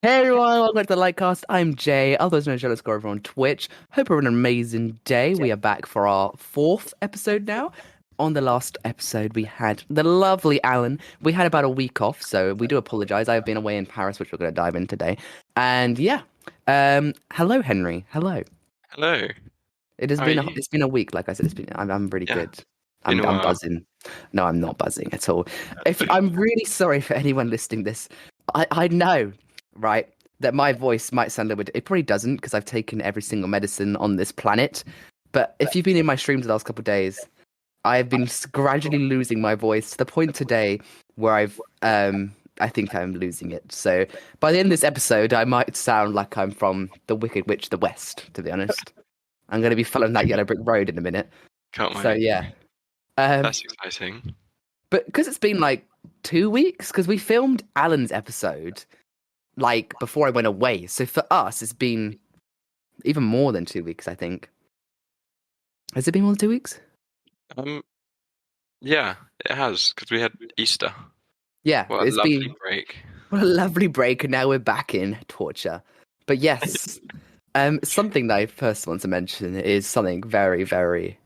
Hey everyone, welcome to the Lightcast. I'm Jay, otherwise known as Jealous over on Twitch. Hope you're having an amazing day. We are back for our fourth episode now. On the last episode, we had the lovely Alan. We had about a week off, so we do apologize. I've been away in Paris, which we're going to dive in today. And yeah, hello Henry. Hello. Hello, It has how are been you? it's been a week, like I said. I'm really Yeah, good. been a I'm while. buzzing. No, I'm not buzzing at all. If I'm really sorry for anyone listening this, I know, right, that my voice might sound a little bit. It probably doesn't because I've taken every single medicine on this planet. But if you've been in my streams the last couple of days, I've been gradually losing my voice to the point today where I think I'm losing it. So by the end of this episode, I might sound like I'm from the Wicked Witch of the West, to be honest. I'm going to be following that yellow brick road in a minute. Can't So wait. yeah. Um, That's exciting. but because it's been like 2 weeks, because we filmed Alan's episode like before I went away. So for us, it's been even more than 2 weeks, I think. Has it been more than 2 weeks? Um, yeah, it has because we had Easter. Yeah, What a it's lovely been break. what a lovely break, and now we're back in torture. But yes, something that I first want to mention is something very, very,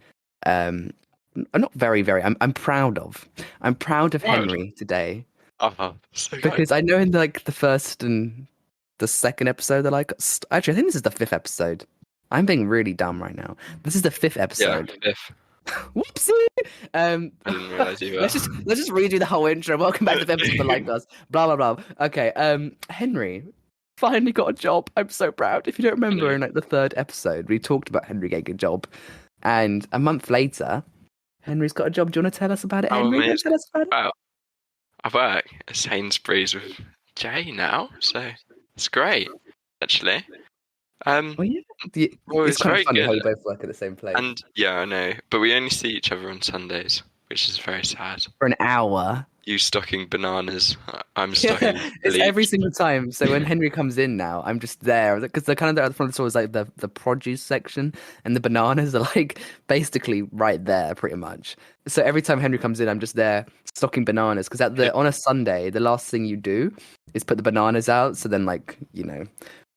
not very, very. I'm proud of. I'm proud of What? Henry today Oh, so good. because I know in like the first and the second episode that actually I think this is the fifth episode. I'm being really dumb right now. This is the fifth Yeah, episode. fifth. Whoopsie. I didn't realize either. Let's just redo the whole intro. Welcome back to the episode of Like Us. Blah blah blah. Okay. Henry finally got a job. I'm so proud. If you don't remember, in like the third episode, we talked about Henry getting a job, and a month later, Henry's got a job. Do you want to tell us about it, How Henry? Do you want to amazing. tell us about it? Wow, I work at Sainsbury's with Jay now, so it's great, actually. Oh yeah. Well, It's it's kind of very funny how good. you both work at the same place And yeah, I know, but we only see each other on Sundays, which is very sad. for an hour. You stocking bananas, I'm Yeah, stocking it's every bleach. single time. So when Henry comes in now, I'm just there because the kind of there at the front of the store is like the produce section, and the bananas are like basically right there, pretty much. So every time Henry comes in, I'm just there stocking bananas because on a Sunday, the last thing you do is put the bananas out. So then, like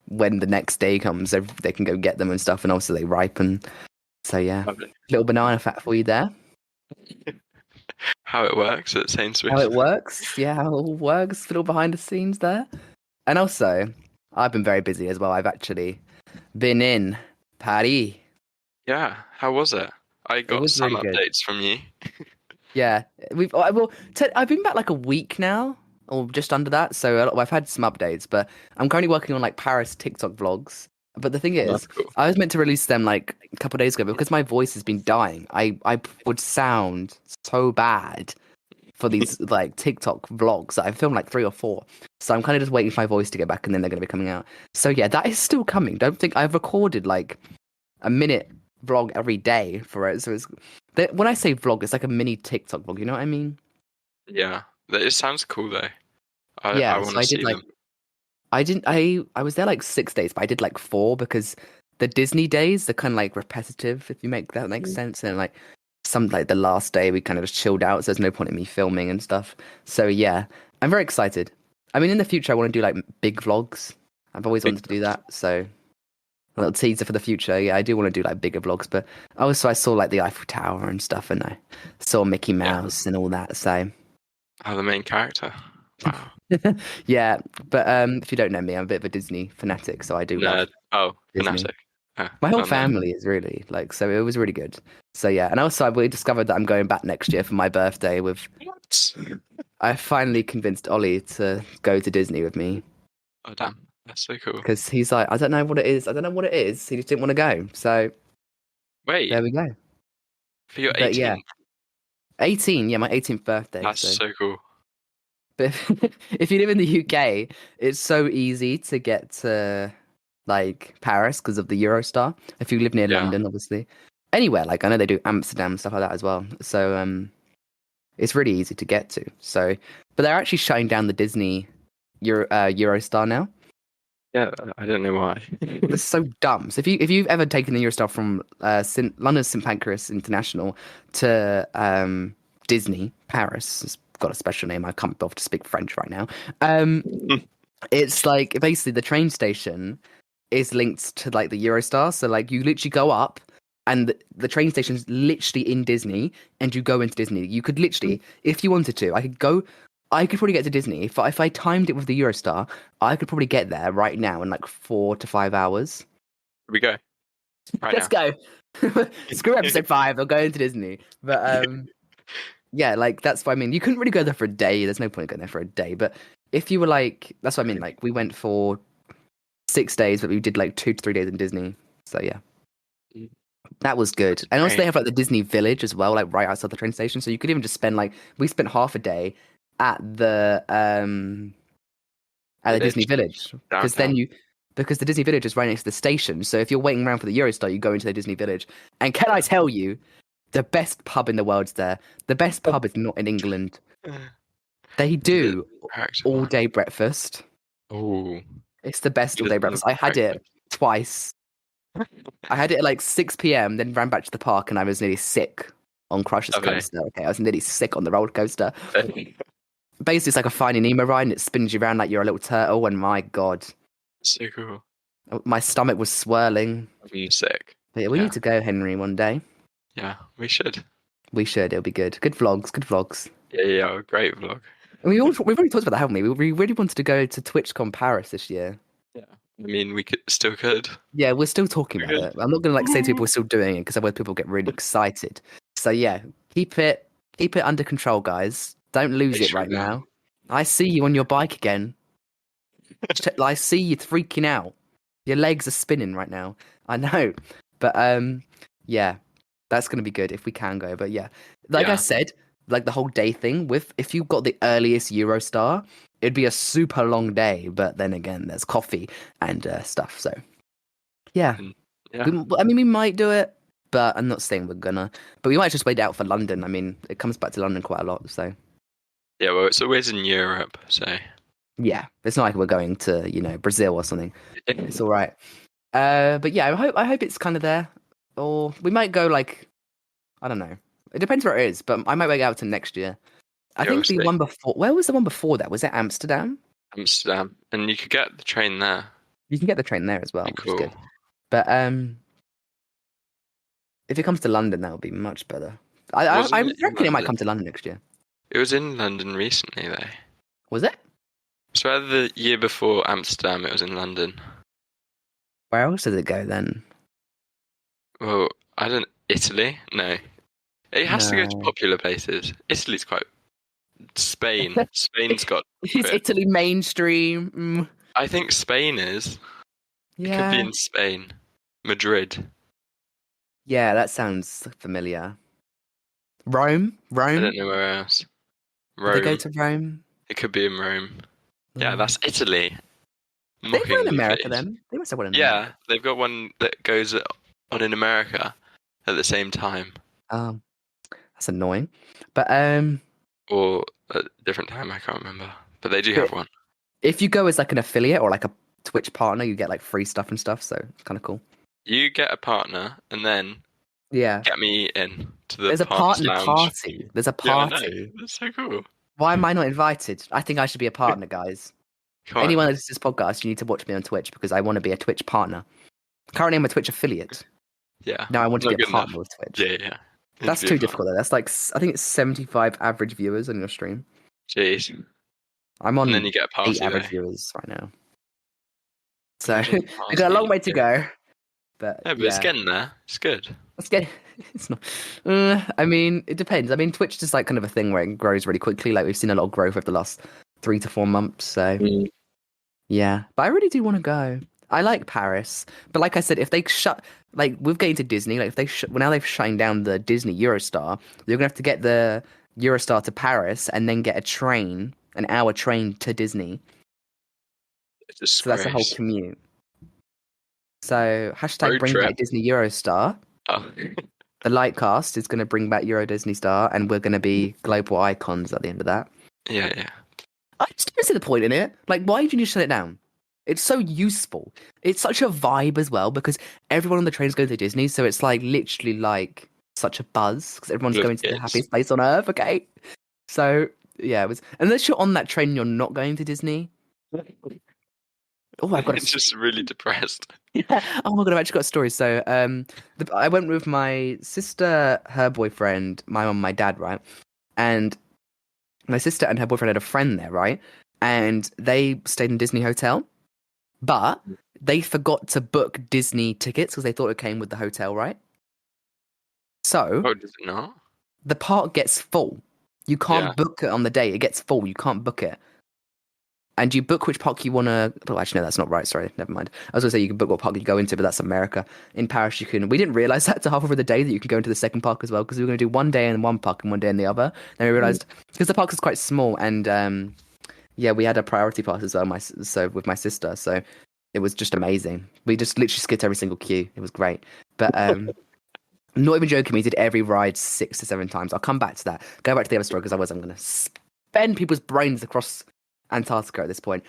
when the next day comes, they can go get them and stuff, and also they ripen. So yeah, Lovely. little banana fat for you there. How it works at How Sainsbury's. it works, yeah, how it all works, little behind the scenes there. And also, I've been very busy as well. I've actually been in Paris. Yeah, how was it? I It got was some really good. updates from you. Yeah, I've been back like a week now, or just under that. So I've had some updates, but I'm currently working on like Paris TikTok vlogs. But the thing That's is, cool. I was meant to release them like a couple of days ago, but because my voice has been dying. I would sound so bad for these like TikTok vlogs that I filmed like 3 or 4. So I'm kind of just waiting for my voice to get back, and then they're going to be coming out. So yeah, that is still coming. Don't think I've recorded like a minute vlog every day for it. So when I say vlog, it's like a mini TikTok vlog. You know what I mean? Yeah, it sounds cool though. I Yeah. want So to I did see like them. I didn't I was there like 6 days, but I did like 4 because the Disney days they're kind of like repetitive, if you make that make sense. And like some like the last day we kind of just chilled out, so there's no point in me filming and stuff. So yeah, I'm very excited. I mean, in the future I want to do like big vlogs. I've always Big wanted to do that. So a little teaser for the future. Yeah, I do want to do like bigger vlogs, but also I saw like the Eiffel Tower and stuff, and I saw Mickey Yeah, Mouse and all that. So the main character. Wow. yeah, but if you don't know me, I'm a bit of a Disney fanatic, so I do love Nerd. Oh, Disney. fanatic. My whole Not nerd. family is really like, so it was really good. So yeah, and also we discovered that I'm going back next year for my birthday. What? I finally convinced Ollie to go to Disney with me Oh damn, that's so cool. because he's like, I don't know what it is. I don't know what it is. He just didn't want to go. So Wait, there we go. for your But yeah, 18th? 18. Yeah, my 18th birthday. That's So, so cool. but if you live in the UK, it's so easy to get to like Paris because of the Eurostar. If you live near Yeah. London, obviously. Anywhere, like I know they do Amsterdam stuff like that as well. So it's really easy to get to. So, but they're actually shutting down the Disney Eurostar now. Yeah, I don't know why. It's so dumb. So if you've ever taken the Eurostar from London's St Pancras International to Disney Paris, it's got a special name. I can't bother to speak French right now. It's like basically the train station is linked to like the Eurostar. So like you literally go up and the train station's literally in Disney and you go into Disney. You could literally, if you wanted to, I could probably get to Disney. If I timed it with the Eurostar, I could probably get there right now in like 4 to 5 hours. Here we go right Let's now. go. Screw episode 5, I'll go into Disney. But yeah, like that's what I mean. You couldn't really go there for a day. There's no point going there for a day. But if you were like, that's what I mean. Like we went for 6 days, but we did like 2 to 3 days in Disney. So yeah, that was good. And also they Great. have like the Disney Village as well, like right outside the train station. So you could even just spend like we spent half a day at the Disney Village because Downtown. because the Disney Village is right next to the station. So if you're waiting around for the Eurostar, you go into the Disney Village. And can I tell you, the best pub in the world's there. The best pub is not in England. They do all day breakfast. Oh, It's the best all day breakfast. I had it twice. I had it at like 6 p.m., then ran back to the park, and I was nearly sick on Crush's Lovely. coaster. Okay, I was nearly sick on the roller coaster. Basically, it's like a Finding Nemo ride, and it spins you around like you're a little turtle. And my God, So cool. my stomach was swirling. I'm sick. But yeah, we need to go, Henry, one day. Yeah, we should. We should. It'll be good. Good vlogs. Good vlogs. Yeah, great vlog. We've already talked about that, haven't we? We really wanted to go to TwitchCon Paris this year. Yeah. I mean, we still could. Yeah, we're still talking about it. I'm not gonna like say to people we're still doing it because otherwise people get really excited. So yeah, keep it under control, guys. Don't lose it right now. I see you on your bike again. I see you freaking out. Your legs are spinning right now. I know, but yeah, that's gonna be good if we can go. But yeah, like I said, like the whole day thing. If you got the earliest Eurostar, it'd be a super long day. But then again, there's coffee and stuff. So yeah, I mean, we might do it, but I'm not saying we're gonna. But we might just wait out for London. I mean, it comes back to London quite a lot. So yeah, well, it's always in Europe, so yeah, it's not like we're going to Brazil or something. It's all right. But yeah, I hope it's kind of there, or we might go like I don't know. It depends where it is, but I might wait out to next year. I think the one before. Where was the one before that? Was it Amsterdam? Amsterdam, and you could get the train there. You can get the train there as well, which is good. But if it comes to London, that would be much better. I reckon it might come to London next year. It was in London recently, though. Was it? I swear the year before Amsterdam, it was in London. Where else did it go then? Well, I don't. Italy? No. It has to go to popular places. Italy's quite. Spain. Spain's got. Is Italy mainstream? I think Spain is. Yeah. It could be in Spain. Madrid. Yeah, that sounds familiar. Rome? I don't know where else. Rome. Did they go to Rome? It could be in Rome. Yeah, that's Italy. They've got in America then. They must have one in America. Yeah, they've got one that goes on in America at the same time. That's annoying. But or at a different time, I can't remember. But they do have one. If you go as like an affiliate or like a Twitch partner, you get like free stuff and stuff, so it's kind of cool. You get a partner and then get me in to the There's a partner lounge. party. There's a party. Yeah, that's so cool. Why am I not invited? I think I should be a partner, guys. Anyone that listens to this podcast, you need to watch me on Twitch because I want to be a Twitch partner. Currently, I'm a Twitch affiliate. Yeah. Now I want to be a partner with Twitch. Yeah. That's too difficult though. That's like I think it's 75 average viewers on your stream. Jeez. I'm on and then you get a party 8 average though. viewers right now. So we got a long way to go. But it's getting there. It's good. It's not. I mean, it depends. I mean, Twitch is like kind of a thing where it grows really quickly. Like we've seen a lot of growth over the last 3 to 4 months. So yeah, but I really do want to go. I like Paris, but like I said, if they shut, like with getting to Disney, like if they now they've shutting down the Disney Eurostar, you're gonna have to get the Eurostar to Paris and then get a train, an hour train to Disney. So that's a whole commute. So hashtag bring back Disney Eurostar. Oh. The Lightcast is going to bring back Euro Disney Star, and we're going to be global icons at the end of that. Yeah. I just don't see the point in it. Like, why did you just shut it down? It's so useful. It's such a vibe as well because everyone on the train's going to Disney, so it's like literally like such a buzz because everyone's going to the happiest place on earth. Okay, so yeah, it was. Unless you're on that train, and you're not going to Disney. Oh, I've got It's just really depressed. yeah. Oh my God, I've actually got a story. So, I went with my sister, her boyfriend, my mum, my dad, right? And my sister and her boyfriend had a friend there, right? And they stayed in Disney Hotel, but they forgot to book Disney tickets because they thought it came with the hotel, right? So Oh, does it not? the park gets full. You Yeah. can't book it on the day. It gets full. You can't book it. And you book which park you want to. Oh, actually, no, that's not right. Sorry, never mind. I was going to say you can book what park you go into, but that's America. In Paris, you can. We didn't realize that till halfway through the day that you can go into the second park as well because we were going to do one day in one park and one day in the other. Then we realized because the park is quite small and yeah, we had a priority pass as well. So with my sister, so it was just amazing. We just literally skipped every single queue. It was great. But I'm not even joking. We did every ride 6 to 7 times. I'll come back to that. Go back to the other story because otherwise I'm going to spend people's brains across Antarctica at this point.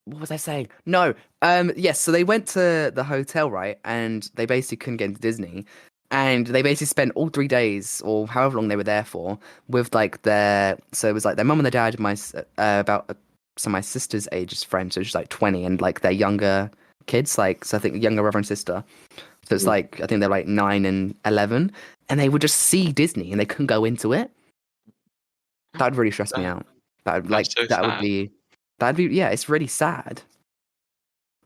What was I saying? No. Yes. So they went to the hotel, right? And they basically couldn't get into Disney. And they basically spent all 3 days or however long they were there for with like their. So it was like their mum and their dad, so my sister's age's friend. So she's like 20 and like their younger kids, like, so I think younger brother and sister. So it's like, I think they're like 9 and 11. And they would just see Disney and they couldn't go into it. That would really stress me That, out. That would that's so that would sad. be yeah, it's really sad.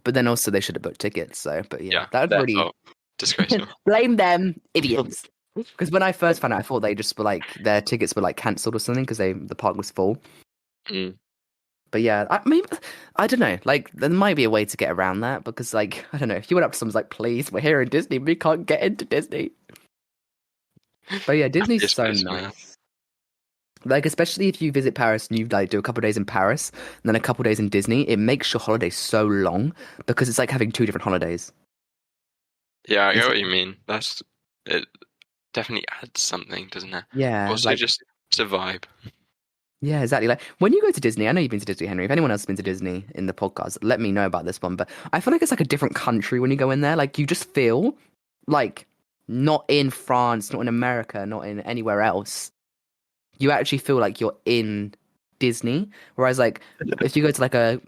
But then also they should have booked tickets. So, but yeah, Yeah, that would their really fault. Disgraceful. blame them, idiots. Because when I first found out, I thought they just were like their tickets were like cancelled or something because the park was full. Mm. But yeah, I mean, I don't know. Like there might be a way to get around that because like I don't know. If you went up to someone's like, please, we're here in Disney, we can't get into Disney. But yeah, Disney's Yes, so please, man. nice. Like especially if you visit Paris and you like do a couple of days in Paris and then a couple of days in Disney, it makes your holiday so long because it's like having two different holidays. Yeah, I get It's what you mean. That's it. Definitely adds something, doesn't it? yeah, Also, like just it's a vibe. yeah, exactly. Like when you go to Disney, I know you've been to Disney, Henry. If anyone else has been to Disney in the podcast, let me know about this one. But I feel like it's like a different country when you go in there. Like you just feel like not in France, not in America, not in anywhere else. You actually feel like you're in Disney. Whereas like if you go to like a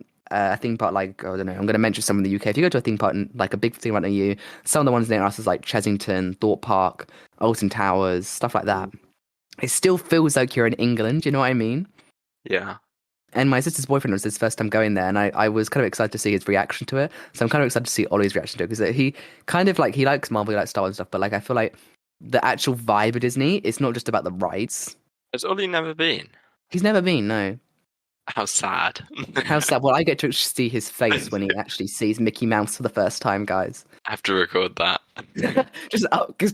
theme park, like I don't know, I'm going to mention some in the UK. If you go to a theme park, like a big theme park near you, some of the ones near us is like Chessington, Thorpe Park, Alton Towers, stuff like that. It still feels like you're in England. You know what I mean? Yeah. And my sister's boyfriend was his first time going there, and I was kind of excited to see his reaction to it. So I'm kind of excited to see Ollie's reaction to it because he kind of like he likes Marvel, he likes Star Wars and stuff, but like I feel like the actual vibe of Disney, it's not just about the rides. Has Ollie never been? He's never been, no. How sad. How sad. Well, I get to see his face when he actually sees Mickey Mouse for the first time, guys. I have to record that. Just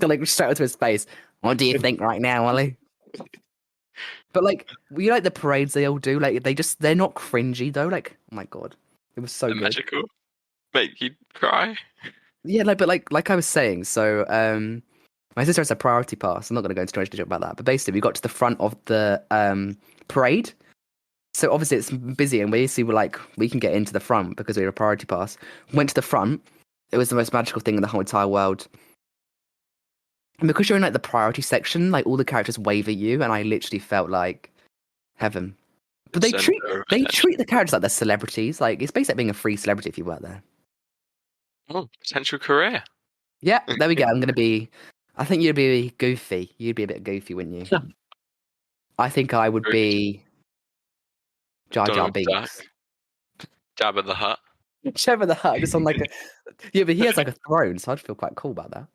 like straight into his face. What do you think right now, Ollie? But like, you like the parades they all do. Like, they're not cringy though. Like, oh my god, it was so They're good. magical. Make you cry. Yeah, like, but like I was saying, so my sister has a priority pass. I'm not going to go into too much detail about that. But basically, we got to the front of the parade. So obviously it's busy, and we were like, we can get into the front because we had a priority pass. Went to the front. It was the most magical thing in the whole entire world. And because you're in like the priority section, like all the characters wave at you, and I literally felt like heaven. But they treat Center of they attention. treat the characters like they're celebrities. Like it's basically like being a free celebrity if you work there. Oh, potential career. Yeah, there we go. I think you'd be goofy. You'd be a bit goofy, wouldn't you? I think I would be Jar Jar Donald Duck. Binks. Jabba the Hutt. Trevor the Hutt, just on like a yeah, but he has like a throne, so I'd feel quite cool about that.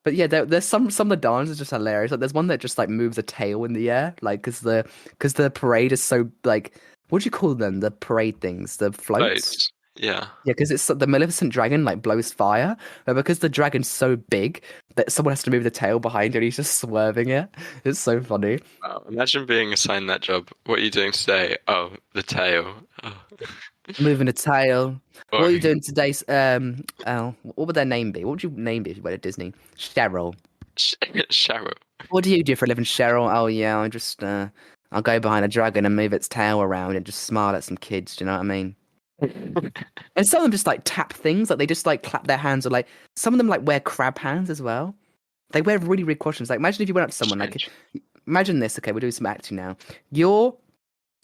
But yeah, there's some of the dances are just hilarious. Like there's one that just like moves a tail in the air, like because the parade is so like what do you call them? The parade things, the floats. Boats. Yeah. Yeah, because it's the Maleficent dragon like blows fire, but because the dragon's so big that someone has to move the tail behind it, and he's just swerving it. It's so funny. Wow. Imagine being assigned that job. What are you doing today? Oh, the tail. Oh. Moving the tail. What are you Boring. doing today? Oh, what would their name be? What would your name be if you went to Disney? Cheryl. Cheryl. What do you do for a living, Cheryl? Oh yeah, I'll go behind a dragon and move its tail around and just smile at some kids. Do you know what I mean? And some of them just like tap things, like they just like clap their hands, or like some of them like wear crab hands as well. They wear really weird costumes. Like imagine if you went up to someone, like Strange. imagine this. Okay, we're doing some acting now. You're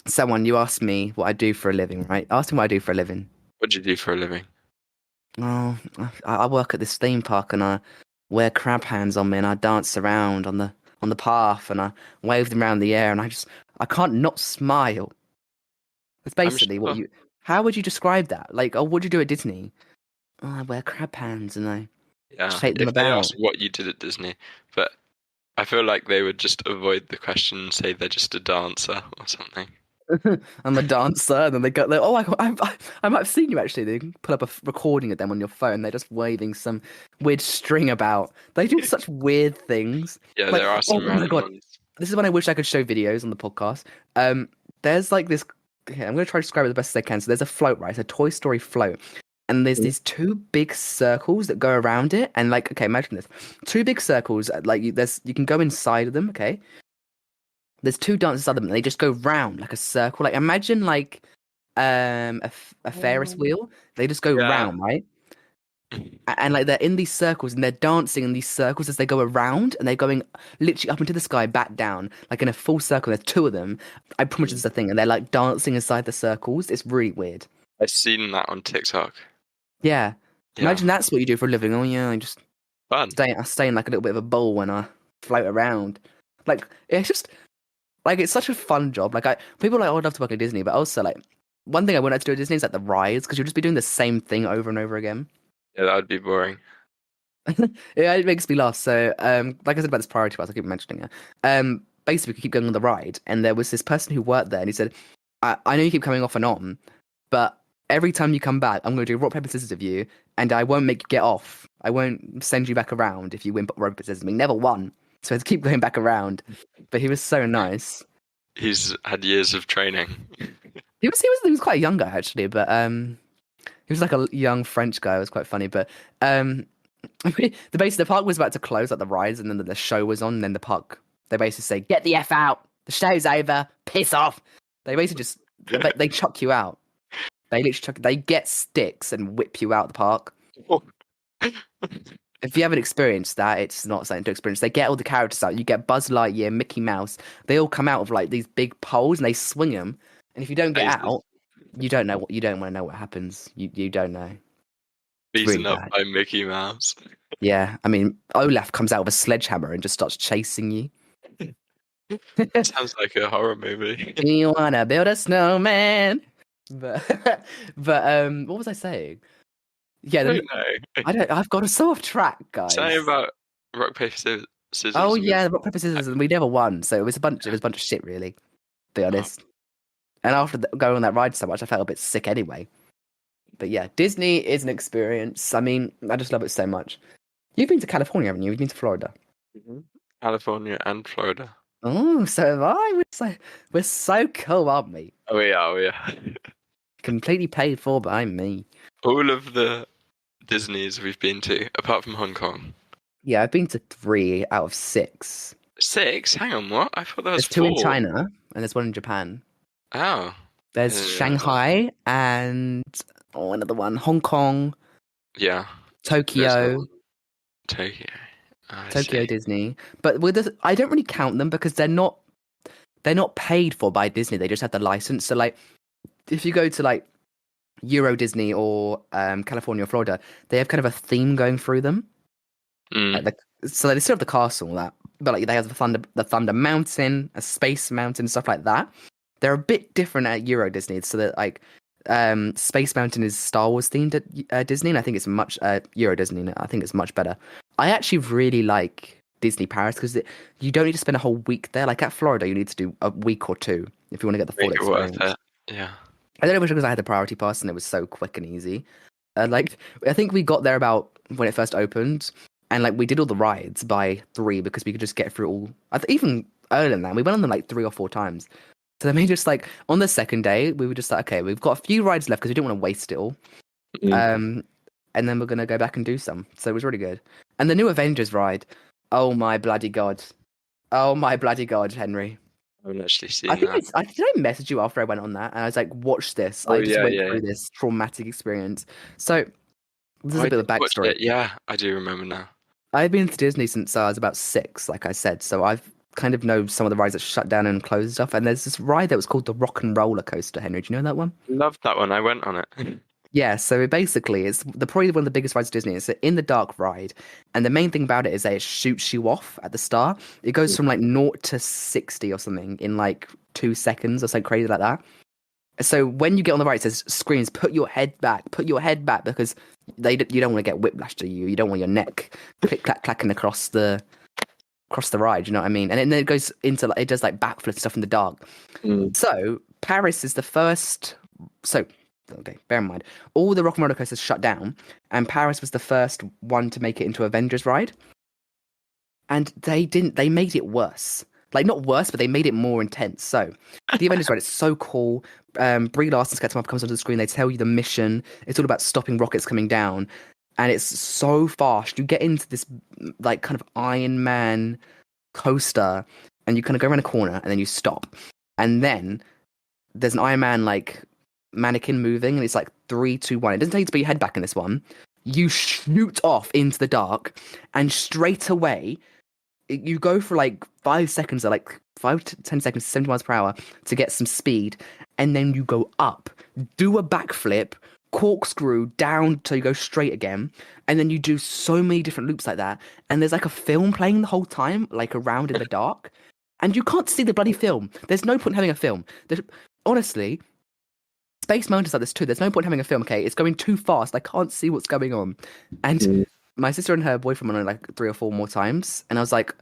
Someone, you asked me what I do for a living, right? Ask me what I do for a living. What do you do for a living? Oh, I work at this theme park and I wear crab hands on me and I dance around on the path and I wave them around the air and I can't not smile. That's I'm basically what sure. you. How would you describe that? Like, oh, what do you do at Disney? Oh, I wear crab hands and I Yeah. shake them If they ask about. what you did at Disney, but I feel like they would just avoid the question and say they're just a dancer or something. I'm a dancer, and then they go, like, oh, I might have seen you actually. They can pull up a recording of them on your phone. They're just waving some weird string about. They do such weird things. Yeah, Like, there are oh some my random God, ones. this is when I wish I could show videos on the podcast. Um, there's like this. Okay, I'm gonna try to describe it the best as I can. So there's a float, right? It's a Toy Story float, and there's these two big circles that go around it. And like, okay, imagine this: two big circles. Like, you can go inside of them. Okay, there's two dancers inside them, and they just go round like a circle. Like, imagine like a Ferris wheel. They just go Yeah. round, right? And like they're in these circles and they're dancing in these circles as they go around and they're going literally up into the sky, back down, like in a full circle. There's two of them. I promise this is a thing, and they're like dancing inside the circles. It's really weird. I've seen that on TikTok. Yeah. Yeah. Imagine that's what you do for a living. Oh yeah, I just Fun. stay in like a little bit of a bowl when I float around. Like it's just like it's such a fun job. Like people are like, oh, I'd love to work at Disney, but also like one thing I wouldn't like to do at Disney is like the rides because you'll just be doing the same thing over and over again. Yeah, that would be boring. Yeah, it makes me laugh. So, like I said about this priority class, I keep mentioning it. Basically, we could keep going on the ride, and there was this person who worked there, and he said, I know you keep coming off and on, but every time you come back, I'm going to do rock, paper, scissors with you, and I won't make you get off. I won't send you back around if you win rock, paper, scissors. We never won, so I had to keep going back around. But he was so nice. He's had years of training. He was quite a young guy actually, but he was like a young French guy. It was quite funny, but the park was about to close, like the rides, and then the show was on. And then the park, they basically say, "Get the f out! The show's over. Piss off!" They basically just they chuck you out. They literally they get sticks and whip you out the park. If you haven't experienced that, it's not something to experience. They get all the characters out. You get Buzz Lightyear, Mickey Mouse. They all come out of like these big poles and they swing them. And if you don't get out, you don't know what you don't want to know what happens. You don't know. It's Beaten really up bad. by Mickey Mouse. Yeah, I mean, Olaf comes out with a sledgehammer and just starts chasing you. Sounds like a horror movie. You wanna build a snowman? But what was I saying? Yeah, I don't know. I don't. I've got us so off track, guys. Say about rock paper scissors. Oh yeah, the rock paper scissors, and we never won, so it was a bunch. It was a bunch of shit, really. To be honest. And after going on that ride so much, I felt a bit sick anyway. But yeah, Disney is an experience. I mean, I just love it so much. You've been to California, haven't you? You've been to Florida. California and Florida. Oh, so have I. We're so cool, aren't we? Oh yeah. Completely paid for by me. All of the Disneys we've been to, apart from Hong Kong. Yeah, I've been to 3 out of 6. 6? Hang on, what? I thought that was There's 2 in 4. China, and there's 1 in Japan. Oh. There's Shanghai and another one, Hong Kong. Yeah. Tokyo. Tokyo. Tokyo Disney. But I don't really count them because they're not paid for by Disney. They just have the license. So like if you go to like Euro Disney or California or Florida, they have kind of a theme going through them. So they still have the castle and all that, but like they have the Thunder Mountain, a Space Mountain, stuff like that. They're a bit different at Euro Disney. So that like Space Mountain is Star Wars themed at Disney, and I think it's much Euro Disney. I think it's much better. I actually really like Disney Paris because you don't need to spend a whole week there. Like at Florida, you need to do a week or 2 if you want to get the full experience. Yeah. I don't know if it's because I had the priority pass and it was so quick and easy. Like I think we got there about when it first opened, and like we did all the rides by 3 because we could just get through all. Even earlier than that, we went on them like 3 or 4 times. So then we just like on the second day, we were just like, okay, we've got a few rides left because we didn't want to waste it all. And then we're gonna go back and do some. So it was really good. And the new Avengers ride, oh my bloody god, Henry. I haven't actually seen that. Did I message you after I went on that? And I was like, watch this. I just went through this traumatic experience. So this is a bit of a backstory. Yeah, I do remember now. I've been to Disney since I was about 6, like I said. So I've kind of know some of the rides that shut down and closed and stuff. And there's this ride that was called the Rock and Roller Coaster. Henry, do you know that one? Loved that one. I went on it. Yeah, so basically it's probably one of the biggest rides at Disney. It's an in the dark ride, and the main thing about it is that it shoots you off at the start. It goes from like 0 to 60 or something in like 2 seconds or something crazy like that. So when you get on the ride, it says screams, put your head back, because you don't want to get whiplash to you. You don't want your neck click clack clacking across the ride. You know what I mean? And then it goes into like it does like backflip stuff in the dark. So Paris is the first. So okay, bear in mind, all the Rock and Roller Coasters shut down, and Paris was the first one to make it into Avengers ride. And they didn't. They made it worse. Like not worse, but they made it more intense. So the Avengers ride is so cool. Brie Larson's comes onto the screen. They tell you the mission. It's all about stopping rockets coming down, and it's so fast. You get into this like kind of Iron Man coaster, and you kind of go around a corner, and then you stop, and then there's an Iron Man like mannequin moving, and it's like 3, 2, 1. It doesn't tell you to put your head back in this one. You shoot off into the dark, and straight away you go for like 5 seconds, or like 5 to 10 seconds, 70 miles per hour to get some speed, and then you go up, do a backflip, corkscrew down till you go straight again, and then you do so many different loops like that. And there's like a film playing the whole time, like around in the dark, and you can't see the bloody film. There's no point in having a film. Honestly, Space Mountain's like this too. There's no point in having a film, okay? It's going too fast. I can't see what's going on. And my sister and her boyfriend went on it like 3 or 4 more times. And I was like,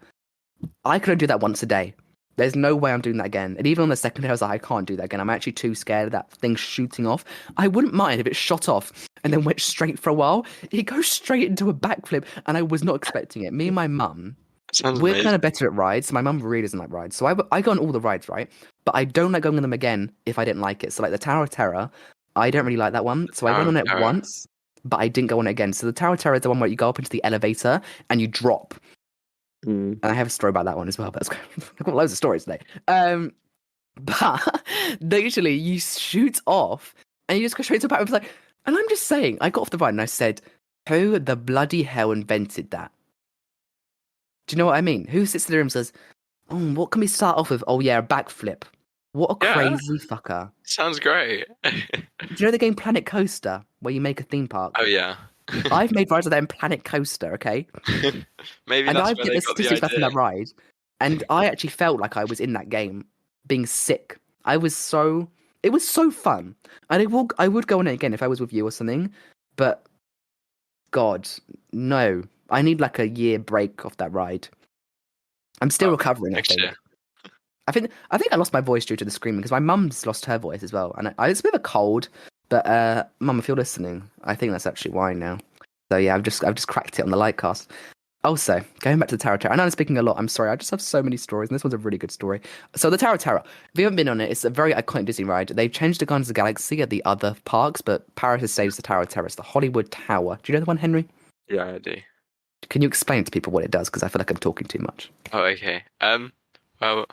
I couldn't do that once a day. There's no way I'm doing that again. And even on the second day, I was like, I can't do that again. I'm actually too scared of that thing shooting off. I wouldn't mind if it shot off and then went straight for a while. It goes straight into a backflip, and I was not expecting it. Me and my mum, we're kind of better at rides. My mum really doesn't like rides. So I go on all the rides, right? But I don't like going on them again if I didn't like it. So like the Tower of Terror, I don't really like that one. So I went on it once, but I didn't go on it again. So the Tower of Terror is the one where you go up into the elevator and you drop. And I have a story about that one as well. But I've got loads of stories today. But literally, you shoot off and you just go straight to the back. Like, and I'm just saying, I got off the ride and I said, "Who the bloody hell invented that?" Do you know what I mean? Who sits there and says, "Oh, what can we start off with? Oh yeah, a backflip." What a crazy fucker! Sounds great. Do you know the game Planet Coaster, where you make a theme park? Oh yeah. I've made rides of that in Planet Coaster, okay? Maybe and that's I've where get they the got the statistics back in idea. that ride, and I actually felt like I was in that game, being sick. It was so fun. And I would go on it again if I was with you or something, but God, no. I need like a year break off that ride. I'm still recovering, I think. Year. I think I lost my voice due to the screaming because my mum's lost her voice as well, and it's a bit of a cold. But Mum, if you're listening, I think that's actually why now. So yeah, I've just cracked it on the Lightcast. Also, going back to the Tower of Terror, I know I'm speaking a lot. I'm sorry. I just have so many stories, and this one's a really good story. So the Tower of Terror, if you haven't been on it, it's a very iconic Disney ride. They've changed the Guardians of the Galaxy at the other parks, but Paris has stayed as the Tower of Terror. It's the Hollywood Tower. Do you know the one, Henry? Yeah, I do. Can you explain to people what it does? Because I feel like I'm talking too much. Oh, okay. Well,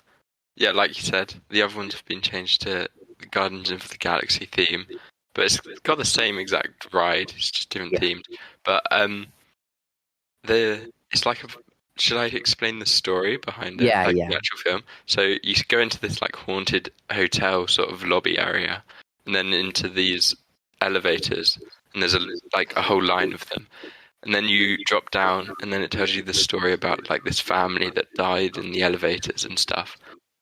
yeah, like you said, the other ones have been changed to the Guardians of the Galaxy theme, but it's got the same exact ride. It's just different themed. But it's like should I explain the story behind it? Yeah, like yeah. the actual film. So you go into this like haunted hotel sort of lobby area, and then into these elevators, and there's a whole line of them. And then you drop down, and then it tells you the story about like this family that died in the elevators and stuff.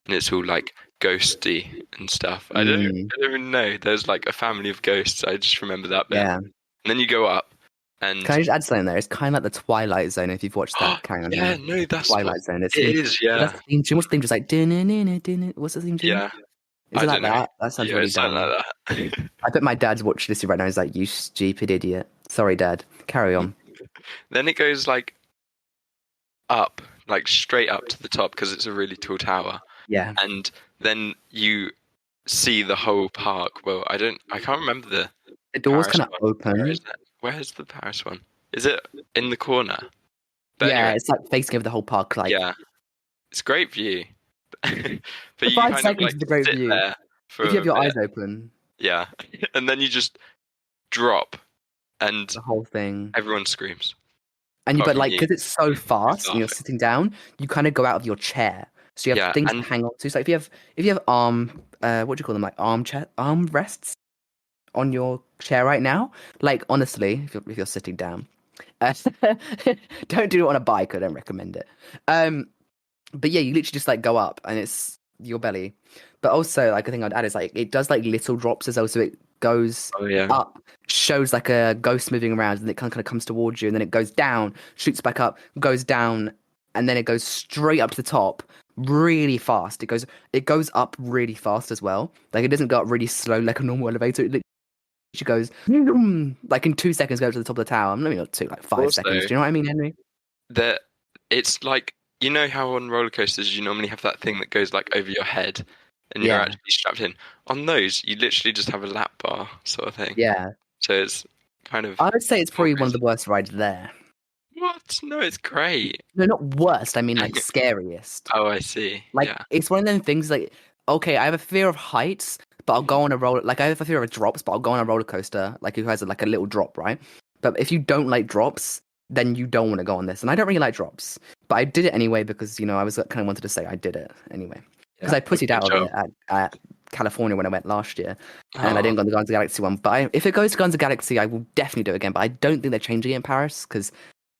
And it's all like ghosty and stuff. I don't even know. There's like a family of ghosts. I just remember that bit. Yeah. And then you go up, and can I just add something there? It's kind of like the Twilight Zone if you've watched that. Carry on. Yeah, no, that's Twilight Zone. It is, yeah. That's the theme tune. What's the theme? Just like what's the theme tune? Yeah. Is it like that? That sounds really dumb. Like that. I bet my dad's watching this right now. He's like, "You stupid idiot." Sorry, Dad. Carry on. Then it goes like up, like straight up to the top because it's a really tall tower. Yeah. And then you see the whole park. Well, I can't remember the doors Paris kind of open. Where's the Paris one? Is it in the corner? But yeah, anyway, it's like facing over the whole park. Like, yeah, it's a great view. But for you 5 kind seconds of is a great view. For if you have your eyes open. Yeah, and then you just drop, and the whole thing. Everyone screams. And but like because it's so fast and you're sitting down, you kind of go out of your chair. So you have Yeah, things to and hang on to. So if you have what do you call them, like arm rests on your chair right now, like honestly, if you're sitting down, uh, don't do it on a bike. I don't recommend it. Um, but yeah, you literally just like go up and it's your belly. But also, like, I think I'd add is like it does like little drops as well. So it goes oh yeah, up, shows like a ghost moving around, and it kind of comes towards you, and then it goes down, shoots back up, goes down, and then it goes straight up to the top really fast. It goes up really fast as well. Like it doesn't go up really slow like a normal elevator. It literally goes like in 2 seconds go to the top of the tower. Maybe not two, like 5 seconds. also Do you know what I mean, Henry? that it's like you know how on roller coasters you normally have that thing that goes like over your head and you're Yeah, actually strapped in. On those, you literally just have a lap bar sort of thing. yeah. So it's kind of I would say it's more probably one of the crazy. worst rides there. What? No, it's great. No, not worst. I mean, like scariest. Oh, I see. Like Yeah. it's one of them things. Like, okay, I have a fear of heights, but I'll go on a roller. Like I have a fear of drops, but I'll go on a roller coaster. Like who has like a little drop, right? But if you don't like drops, then you don't want to go on this. And I don't really like drops, but I did it anyway because I was kind of wanted to say I did it anyway because Yeah. I pussied Good out of job. it at California when I went last year, and I Oh, didn't go on the Guardians of the Galaxy one. But if it goes to Guardians of the Galaxy, I will definitely do it again. But I don't think they're changing it in Paris because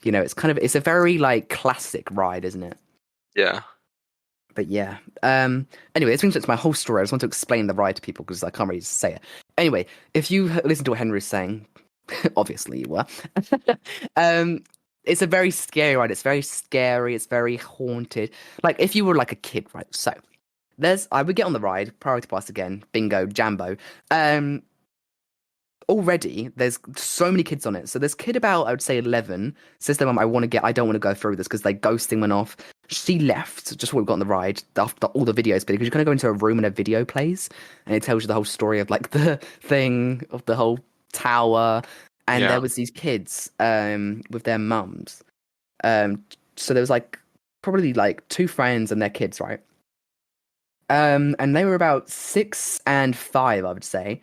it's a very like classic ride, isn't it? yeah. But yeah. Anyway, this brings us to my whole story. I just want to explain the ride to people because I can't really say it. Anyway, if you listen to what Henry's saying, obviously you were. um, it's a very scary ride. It's very scary. It's very haunted. Like if you were like a kid, right? So I would get on the ride, priority pass again, bingo, Jambo. Um, already there's so many kids on it. So this kid about I would say 11 says to their mum, I don't want to go through this because like ghosting went off. She left just before we got on the ride after all the videos, because you kind of go into a room and a video plays and it tells you the whole story of like the thing of the whole tower. And Yeah. there was these kids with their mums. Um, so there was like probably like two friends and their kids, right? And they were about 6 and 5, I would say.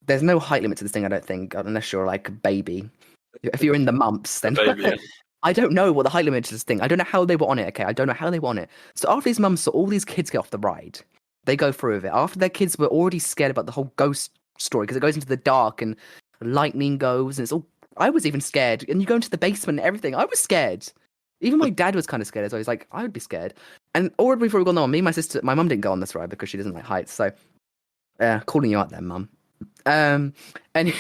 There's no height limit to this thing, I don't think, unless you're like a baby. If you're in the mumps, A then baby. Yeah. I don't know what the height limit is to this thing. I don't know how they were on it, okay? I don't know how they were on it. So after these mums saw all these kids get off the ride, they go through with it. After their kids were already scared about the whole ghost story, because it goes into the dark and lightning goes, and it's all. I was even scared. And you go into the basement and everything. I was scared. Even my dad was kind of scared as well. He's like, I would be scared. And already before we got on, me and my sister, my mum didn't go on this ride because she doesn't like heights. So, calling you out there, mum. Um, and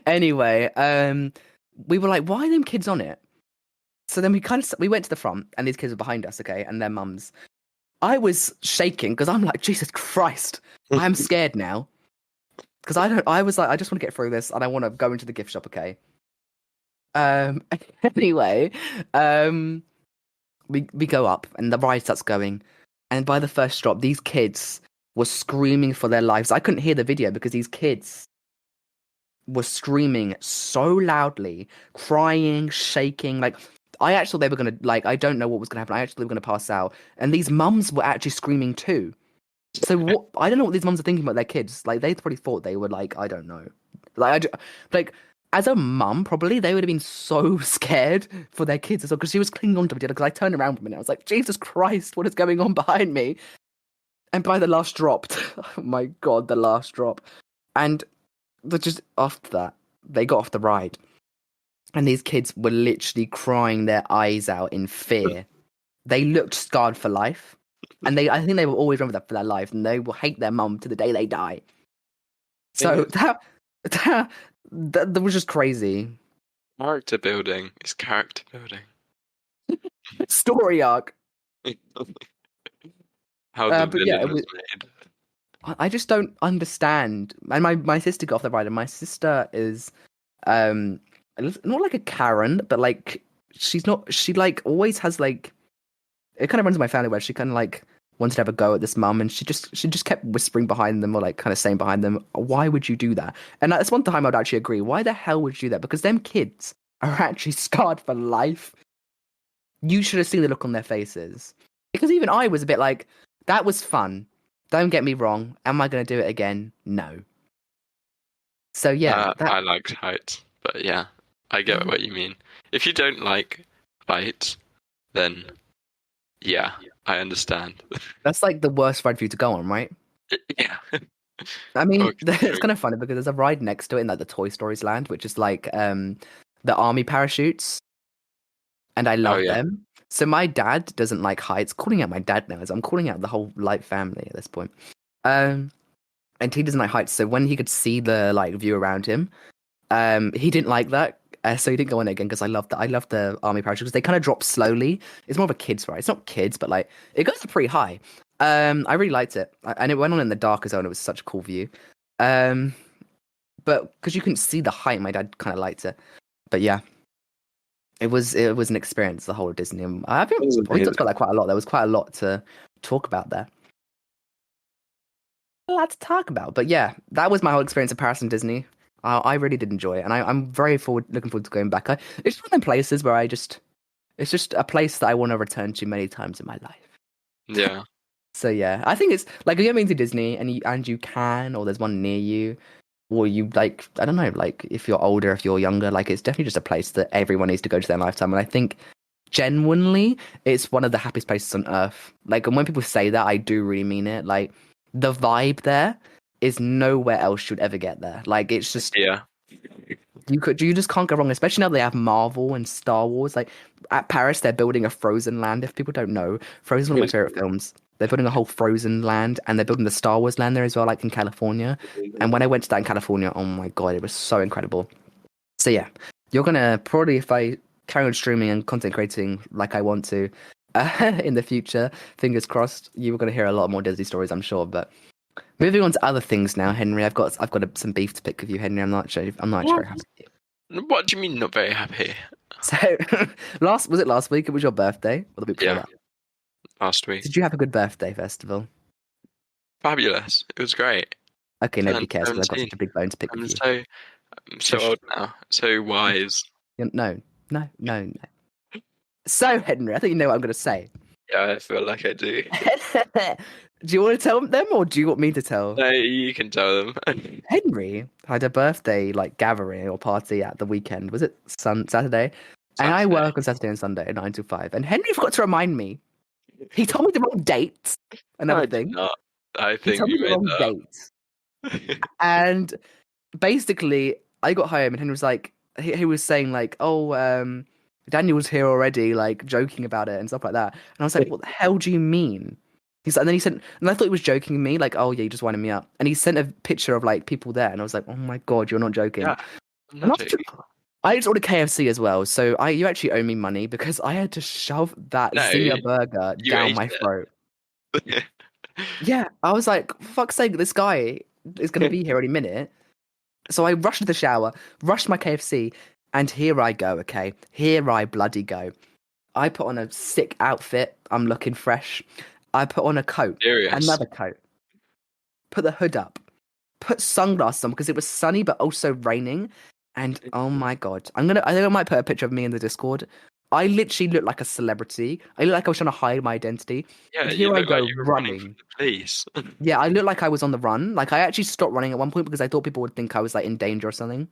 anyway, we were like, why are them kids on it? So then we went to the front, and these kids were behind us, okay, and their mums. I was shaking because I'm like, Jesus Christ, I'm scared now. Because I was like, I just want to get through this, and I want to go into the gift shop, okay. Um, anyway, um, we go up, and the ride starts going, and by the first drop, these kids were screaming for their lives. I couldn't hear the video because these kids was screaming so loudly, crying, shaking. Like I actually thought they were gonna like I don't know what was gonna happen. I actually thought they were gonna pass out, and these mums were actually screaming too. So what? I don't know what these mums are thinking about their kids. Like they probably thought they were like I don't know. Like as a mum, probably they would have been so scared for their kids as well because she was clinging on to me. Because I turned around for a minute, I was like, Jesus Christ, what is going on behind me? And by the last drop, oh my God, the last drop, and but just after that, they got off the ride, and these kids were literally crying their eyes out in fear. They looked scarred for life, and I think they will always remember that for their life, and they will hate their mum to the day they die. Thing So is, that was just crazy. character building is character building. Story arc. How the But yeah, villain is made. I just don't understand. And my sister got off the ride, and my sister is um not like a Karen, but like she's not. She like always has like it kind of runs in my family where she kind of like wanted to have a go at this mum, and she just kept whispering behind them or like kind of saying behind them, "Why would you do that?" And that's one time I'd actually agree. Why the hell would you do that? Because them kids are actually scarred for life. You should have seen the look on their faces. Because even I was a bit like, that was fun. Don't get me wrong. Am I going to do it again? No. So yeah, that. I liked heights, but yeah, I get what you mean. If you don't like heights, then Yeah, I understand. That's like the worst ride for you to go on, right? Yeah. I Oh, mean, it's considering. kind of funny because there's a ride next to it in like the Toy Stories land, which is like the army parachutes, and I Oh love yeah. them. So my dad doesn't like heights. Calling out my dad now as I'm calling out the whole Light family at this point. Um, and he doesn't like heights. So when he could see the like view around him, he didn't like that. So he didn't go on it again because I love the army parachute because they kind of drop slowly. It's more of a kids ride. It's not kids, but like it goes up pretty high. I really liked it, and it went on in the dark as well. And it was such a cool view. Um, but because you couldn't see the height, my dad kind of liked it. But yeah, it was an experience. The whole of Disney. And I think Oh, we amazing. talked about that quite a lot. There was quite a lot to talk about there. A lot to talk about. But yeah, that was my whole experience of Paris and Disney. I really did enjoy it, and I'm very looking forward to going back. It's one of them places where it's just a place that I want to return to many times in my life. Yeah. So yeah, I think it's like if you're going to Disney and you can, or there's one near you, or you like, I don't know, like if you're older, if you're younger, like it's definitely just a place that everyone needs to go to their lifetime. And I think genuinely, it's one of the happiest places on earth. Like, and when people say that, I do really mean it. Like, the vibe there is nowhere else you'd ever get there. Like, it's just Yeah. you just can't go wrong, especially now they have Marvel and Star Wars. Like at Paris, they're building a Frozen land. If people don't know, Frozen is one of my favorite films. They're building a whole Frozen land, and they're building the Star Wars land there as well, like in California. And when I went to that in California, oh my god, it was so incredible. So yeah, you're gonna probably, if I carry on streaming and content creating like I want to in the future, fingers crossed, you're gonna hear a lot more Disney stories, I'm sure. But moving on to other things now, Henry. I've got some beef to pick with you, Henry. I'm not actually What? very happy. What do you mean not very happy? So last week? It was your birthday, or the week before Yeah, that? last week. Did you have a good birthday festival? Fabulous. It was great. Okay, nobody Turned cares because I've got 17. such a big bone to pick I'm with you. so I'm so Shush. old now. So wise. No, no, no, no. So Henry, I think you know what I'm going to say. Yeah, I feel like I do. Do you want to tell them, or do you want me to tell? No, you can tell them. Henry had a birthday like gathering or party at the weekend. Was it Saturday? And I Saturday. work on Saturday and Sunday, 9 to 5. And Henry forgot to remind me. He told me the wrong date. No, Another I did thing. not. I He think told me you the made wrong that date. And basically, I got home and Henry was like, he was saying like, oh, Daniel's here already, like joking about it and stuff like that. And I was like, up. what the hell do you mean? He's and then he sent, and I thought he was joking with me, like, oh yeah, you just winding me up. And he sent a picture of like people there, and I was like, oh my god, you're not joking. Yeah, I'm And not joking. I just ordered KFC as well, so you actually owe me money because I had to shove that No, zinger burger you down ate my throat. it. Yeah, I was like, for fuck's sake, this guy is gonna be here any minute. So I rushed to the shower, rushed my KFC, and here I go, okay? Here I bloody go. I put on a sick outfit. I'm looking fresh. I put on a coat, Serious. another coat, put the hood up, put sunglasses on because it was sunny but also raining. And oh my god, I think I might put a picture of me in the Discord. I literally look like a celebrity. I look like I was trying to hide my identity. Yeah, And you here I look like go you were running from running. the police. Yeah, I look like I was on the run. Like I actually stopped running at one point because I thought people would think I was like in danger or something.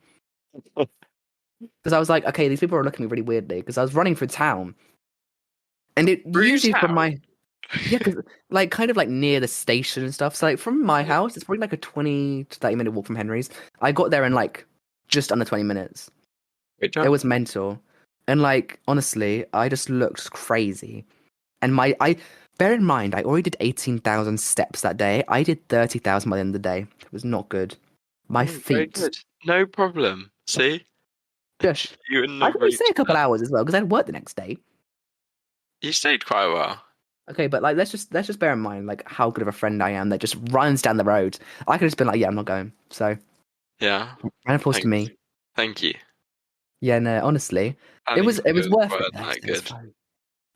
Because I was like, okay, these people are looking at me really weirdly because I was running through town, and it Through usually from town. my yeah, because like kind of like near the station and stuff. So like from my house, it's probably like a 20 to 30 minute walk from Henry's. I got there in like just under 20 minutes. Good It job. was mental, and like honestly, I just looked crazy. And I bear in mind, I already did 18,000 steps that day. I did 30,000 by the end of the day. It was not good. My Oh, very feet. good. No problem. See, Shush. you I wouldn't have could stay a reached couple that. hours as well because I had work the next day. You stayed quite a while. Okay, but like let's just bear in mind like how good of a friend I am that just runs down the road. I could have just been like, yeah, I'm not going. So Yeah. and of course to Thanks. me, Thank you. yeah, no, honestly, I it didn't was even it was know the worth it word though. that It was good. fun.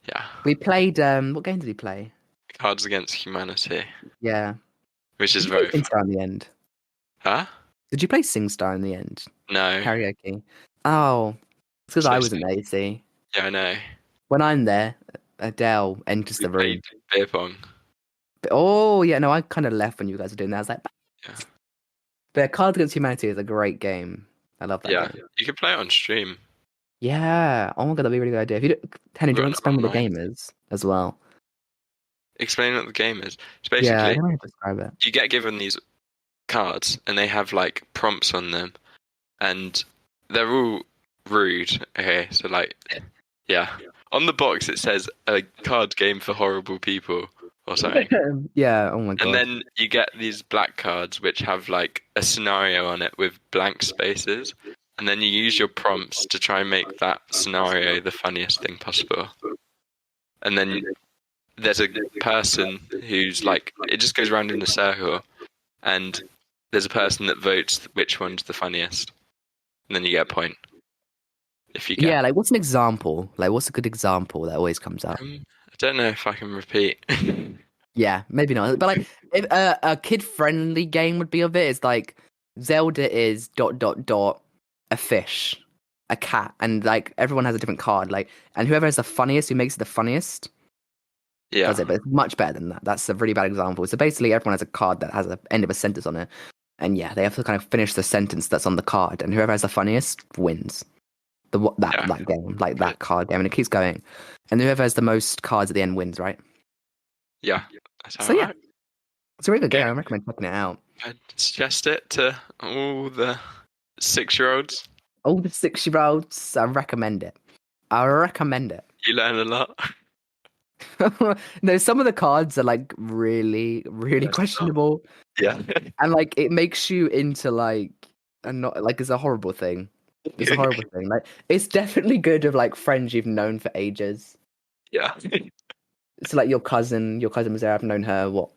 Yeah. We played what game did we play? Cards Against Humanity, Yeah, which is did you play very fun. SingStar in the end? Huh? Did you play SingStar in the end? No. Karaoke. Oh, it's because So I wasn't sick. there. You see, Yeah, I know. when I'm there, Adele enters We the played room. beer pong. But, oh yeah, no, I kind of left when you guys were doing that. I was like, Yeah. but Cards Against Humanity is a great game. I love that Yeah. game. You could play it on stream. Yeah. Oh my god, that'd be a really good idea. If you do, Henry, We've do you got want an to spend with the online. gamers as well? explain what the game is? It's Yeah, I basically don't know how to describe it. you get given these cards and they have like prompts on them, and they're all rude. Okay, so like, yeah, on the box it says a card game for horrible people or something. Yeah, oh my And god. then you get these black cards which have like a scenario on it with blank spaces. And then you use your prompts to try and make that scenario the funniest thing possible. And then there's a person who's like, it just goes around in a circle. And there's a person that votes which one's the funniest. And then you get a point if you get. Yeah, like what's an example? Like what's a good example that always comes up? I don't know if I can repeat. Yeah, maybe not. But like if a kid-friendly game would be of it, it's like Zelda is dot dot dot a fish, a cat, and like everyone has a different card. Like, and whoever is the funniest, who makes it the funniest, Yeah. does it. But it's much better than that. That's a really bad example. So basically, everyone has a card that has an end of a sentence on it, and yeah, they have to kind of finish the sentence that's on the card, and whoever has the funniest wins. That game, like that card game, and it keeps going, and whoever has the most cards at the end wins, right? Yeah. That's So yeah, right. it's a really good game. I recommend checking it out. I'd suggest it to all the 6-year-olds. All the 6-year-olds, I recommend it. I recommend it. You learn a lot. No, some of the cards are like really, really questionable, Yeah. and like it makes you into like, and not like it's a horrible thing. It's a horrible thing. Like it's definitely good of like friends you've known for ages. Yeah. So like your cousin was there. I've known her what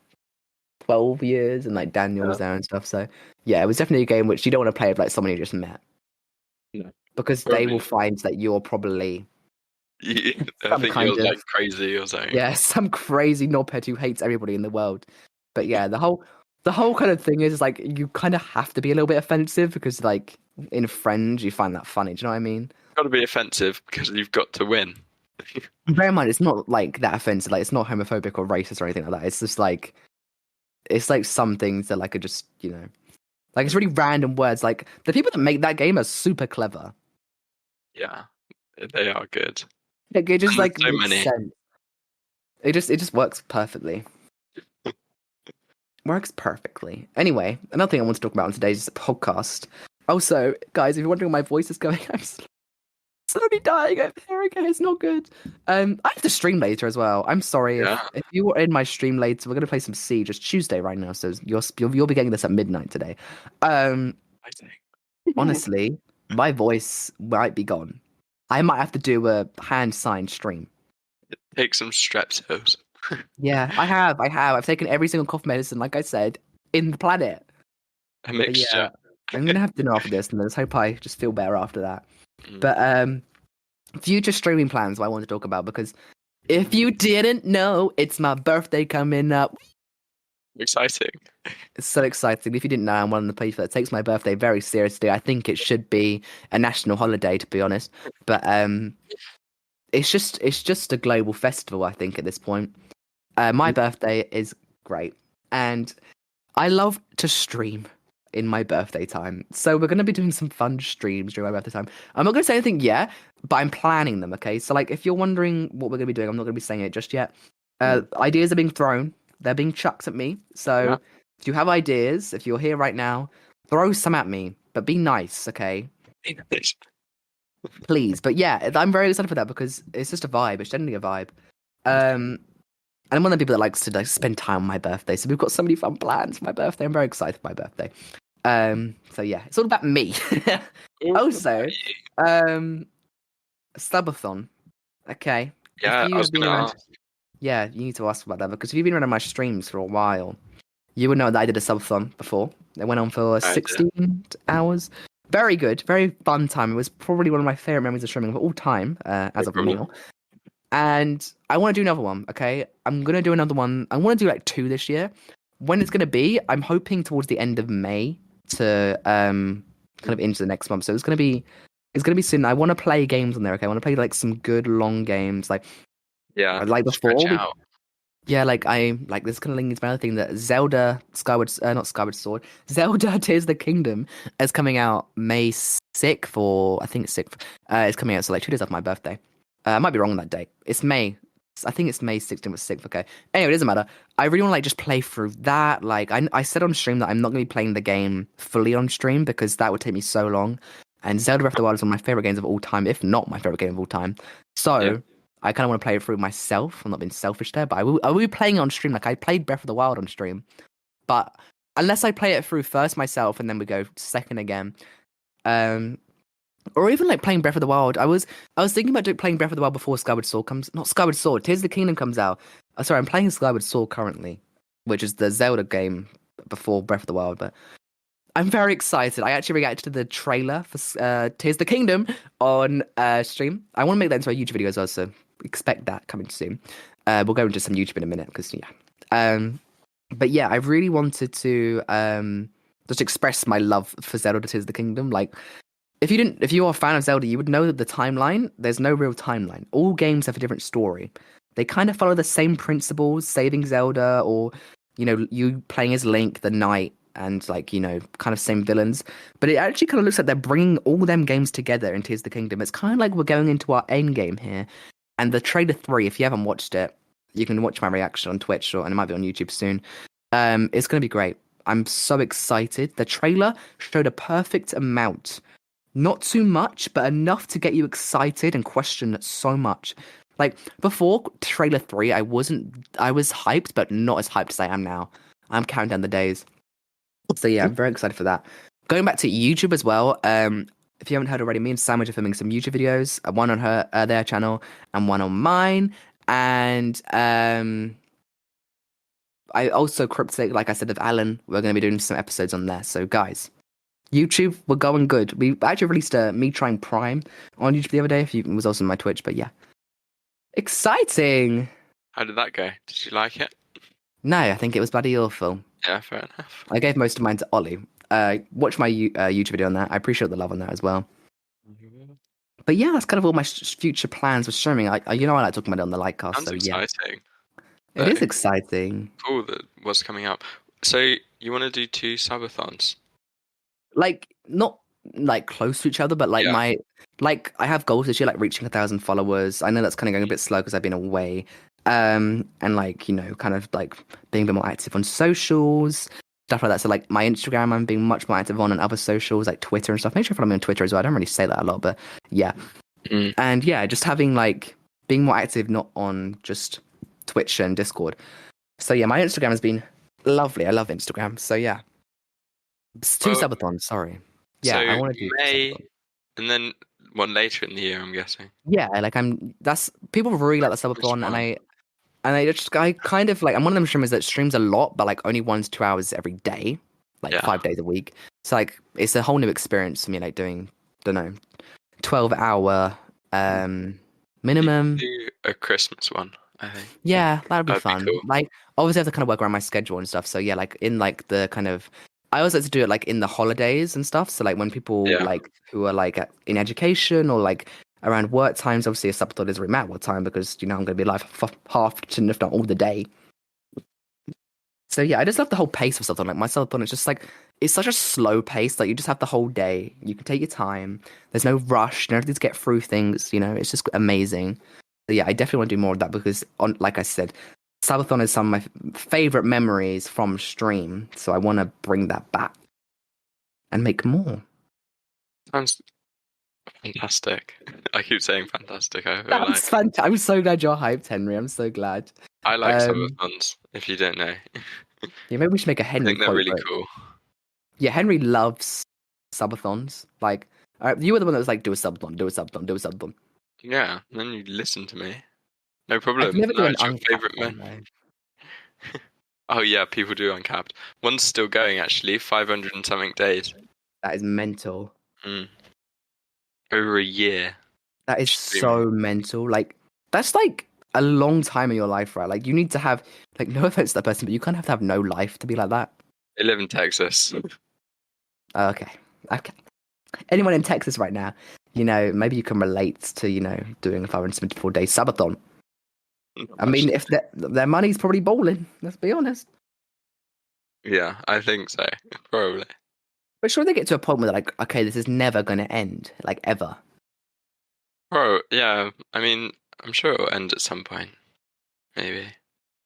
12 years, and like Daniel was there and stuff. So yeah, it was definitely a game which you don't want to play with like someone you just met, No. because they will find that you're probably I think you're like crazy or something. yeah, some crazy knobhead who hates everybody in the world. But yeah, the whole kind of thing is like you kind of have to be a little bit offensive, because like in Friends you find that funny. Do you know what I mean? Got to be offensive because you've got to win. Bear in mind, it's not like that offensive. Like it's not homophobic or racist or anything like that. It's just like some things that like are just, you know, like it's really random words. Like the people that make that game are super clever. Yeah, they are good. Like it just And like there's so makes many. sense. It just works perfectly. Works perfectly. Anyway, another thing I want to talk about on today's podcast. Also, guys, if you're wondering why my voice is going, I'm slowly dying over here again. It's not good. I have to stream later as well. I'm sorry if you were in my stream later. We're gonna play some Siege. It's Tuesday right now, so you'll be getting this at midnight today. Honestly, my voice might be gone. I might have to do a hand sign stream. Take some Strepsils. Yeah, I have. I've taken every single cough medicine, like I said, in the planet. A mixture. Yeah, I'm gonna have dinner after this, and let's hope I just feel better after that. But future streaming plans, what I want to talk about, because if you didn't know, it's my birthday coming up. Exciting. It's so exciting. If you didn't know, I'm one of the people that takes my birthday very seriously. I think it should be a national holiday, to be honest. But it's just a global festival, I think, at this point. My birthday is great, and I love to stream in my birthday time. So we're going to be doing some fun streams during my birthday time. I'm not going to say anything yet, but I'm planning them, okay? So like if you're wondering what we're going to be doing, I'm not going to be saying it just yet. Ideas are being thrown. They're being chucked at me. So if you have ideas, if you're here right now, throw some at me, but be nice, okay? Please. But yeah, I'm very excited for that because it's just a vibe. It's generally a vibe. And I'm one of the people that likes to like spend time on my birthday. So we've got so many fun plans for my birthday. I'm very excited for my birthday. So yeah, it's all about me. Also, subathon. Okay. Yeah, I was gonna ask. Yeah, you need to ask about that, because if you've been around my streams for a while, you would know that I did a subathon before. It went on for 16 hours. Very good, very fun time. It was probably one of my favorite memories of streaming of all time, as of now. And I want to do another one, okay? I'm going to do another one. I want to do like 2 this year. When it's going to be, I'm hoping towards the end of May to kind of into the next month. So it's going to be soon. I want to play games on there, okay? I want to play like some good long games, like before. Yeah, this kind of links my other thing, that Zelda not Skyward Sword, Zelda Tears of the Kingdom is coming out May 6th, or I think it's 6th. It's coming out, so like 2 days after my birthday. I might be wrong on that date. It's May I think it's May 16th or 6th. Okay. Anyway, it doesn't matter. I really want to like just play through that. Like I said on stream that I'm not gonna be playing the game fully on stream because that would take me so long. And Zelda Breath of the Wild is one of my favorite games of all time, if not my favorite game of all time. Yeah. So I kind of want to play it through myself. I'm not being selfish there, but I will be playing it on stream. Like I played Breath of the Wild on stream, but unless I play it through first myself and then we go second again, um, or even like playing Breath of the Wild. I was thinking about playing Breath of the Wild before Skyward Sword comes. Not Skyward Sword. Tears of the Kingdom comes out. Sorry, I'm playing Skyward Sword currently, which is the Zelda game before Breath of the Wild. But I'm very excited. I actually reacted to the trailer for Tears of the Kingdom on stream. I want to make that into a YouTube video as well, so expect that coming soon. We'll go into some YouTube in a minute because yeah. But yeah, I really wanted to just express my love for Zelda Tears of the Kingdom. Like, if you are a fan of Zelda, you would know that the timeline, there's no real timeline. All games have a different story. They kind of follow the same principles, saving Zelda, or you playing as Link, the knight, and like kind of same villains. But it actually kind of looks like they're bringing all them games together in Tears of the Kingdom. It's kind of like we're going into our end game here. And the trailer 3, if you haven't watched it, you can watch my reaction on Twitch, and it might be on YouTube soon. It's going to be great. I'm so excited. The trailer showed a perfect amount. Not too much, but enough to get you excited and question so much. Like before trailer 3, I was hyped, but not as hyped as I am now. I'm counting down the days. So yeah, I'm very excited for that. Going back to YouTube as well. If you haven't heard already, me and Sandwich are filming some YouTube videos. One on their channel and one on mine. And I also Cryptic, like I said, with Alan, we're going to be doing some episodes on there. So guys, YouTube, we're going good. We actually released a me trying Prime on YouTube the other day. It was also on my Twitch, but yeah, exciting. How did that go? Did you like it? No, I think it was bloody awful. Yeah, fair enough. I gave most of mine to Ollie. Watch my YouTube video on that. I appreciate the love on that as well. But yeah, that's kind of all my future plans with streaming. I like talking about it on the Lightcast. Sounds So yeah, exciting. it is exciting. Cool that what's coming up. So you want to do 2 subathons? Like not like close to each other, but like Yeah. I have goals this year, like reaching 1,000 followers. I know that's kind of going a bit slow because I've been away. And like kind of like being a bit more active on socials, stuff like that. So like my Instagram, I'm being much more active on, and other socials like Twitter and stuff. Make sure you follow me on Twitter as well. I don't really say that a lot, but yeah. And yeah, just having like being more active, not on just Twitch and Discord. So yeah, my Instagram has been lovely. I love Instagram. So yeah, it's 2 subathons. Sorry. Yeah, so I want to do May, and then one later in the year, I'm guessing. Yeah, like that's people really like the subathon, and I kind of like, I'm one of them streamers that streams a lot, but like only 1 to 2 hours every day, like 5 days a week. So like it's a whole new experience for me, like doing, don't know, 12-hour minimum. Do a Christmas one, I think. Yeah, that'd be fun. Cool. Like obviously I have to kind of work around my schedule and stuff. So yeah, like in like the kind of, I always like to do it like in the holidays and stuff. So like when people like who are like in education or like around work times, obviously a subathon doesn't really matter what time because I'm going to be live for half to if not all the day. So yeah, I just love the whole pace of subathon. Like my subathon is just like, it's such a slow pace. Like you just have the whole day. You can take your time. There's no rush. You don't have to get through things. It's just amazing. So yeah, I definitely want to do more of that because like I said, subathon is some of my favorite memories from stream. So I want to bring that back and make more. Sounds fantastic. I keep saying fantastic. That's fantastic. I'm so glad you're hyped, Henry. I'm so glad. I like subathons, if you don't know. Yeah, maybe we should make a Henry I think they're quote. really cool. Yeah, Henry loves subathons. Like, you were the one that was like, do a subathon, do a subathon, do a subathon. Yeah, then you listen to me. No problem. I've never done an your uncapped favorite one, man. Oh yeah, people do uncapped. One's still going actually, 500 and something days. That is mental. Over a year. That is so mental. Like, that's like a long time in your life, right? Like, you need to have, like, no offense to that person, but you kind of have to have no life to be like that. They live in Texas. Okay. Anyone in Texas right now, maybe you can relate to, doing a 574-day subathon. I mean, if their money's probably balling, let's be honest. Yeah, I think so. Probably. But sure, they get to a point where they're like, okay, this is never going to end, like, ever. Bro, yeah. I mean, I'm sure it'll end at some point. maybe.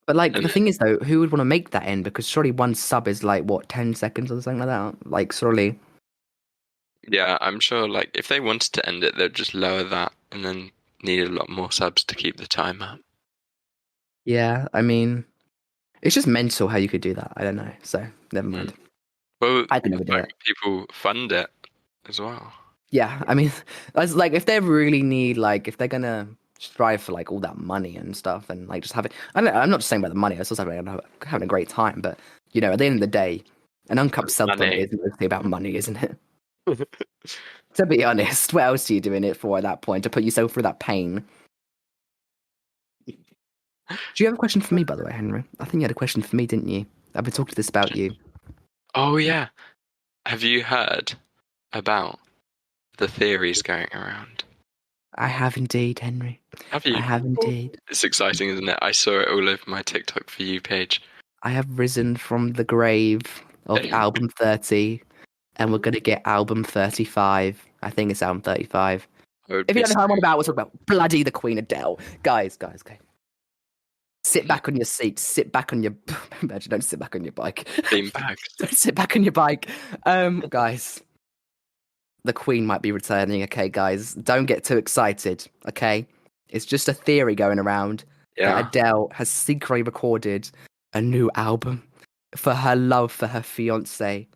But like And the thing is though, who would want to make that end? Because surely one sub is like what, 10 seconds or something like that. Like surely, yeah, I'm sure like if they wanted to end it, they'd just lower that and then need a lot more subs to keep the time up. yeah. I mean, it's just mental how you could do that. I don't know. So never Mm. mind. Well, I could never do like it. people fund it as well. Yeah, I mean, it's like if they really need like if they're gonna strive for like all that money and stuff and like just have it. I'm not just saying about the money. I was also having a great time, but you know, at the end of the day, an uncapped sub limit Money. is mostly about money, isn't it? To be honest, what else are you doing it for at that point? To put yourself through that pain? Do you have a question for me, by the way, Henry? I think you had a question for me, didn't you? I've been talking to this about you. Oh yeah. Have you heard about the theories going around? I have indeed, Henry. Have I you? have indeed. It's exciting, isn't it? I saw it all over my TikTok for you page. I have risen from the grave of album 30, and we're gonna get album 35. I think it's album 35. I would If you be don't know how I'm on about, we're talking about bloody the Queen Adele. Guys, okay. Sit back on your seat. Sit back on your. Imagine, don't sit back on your bike. being bagged. Don't sit back on your bike. Guys, the Queen might be returning. Okay, guys, don't get too excited. Okay, it's just a theory going around that Yeah. Adele has secretly recorded a new album for her love for her fiance.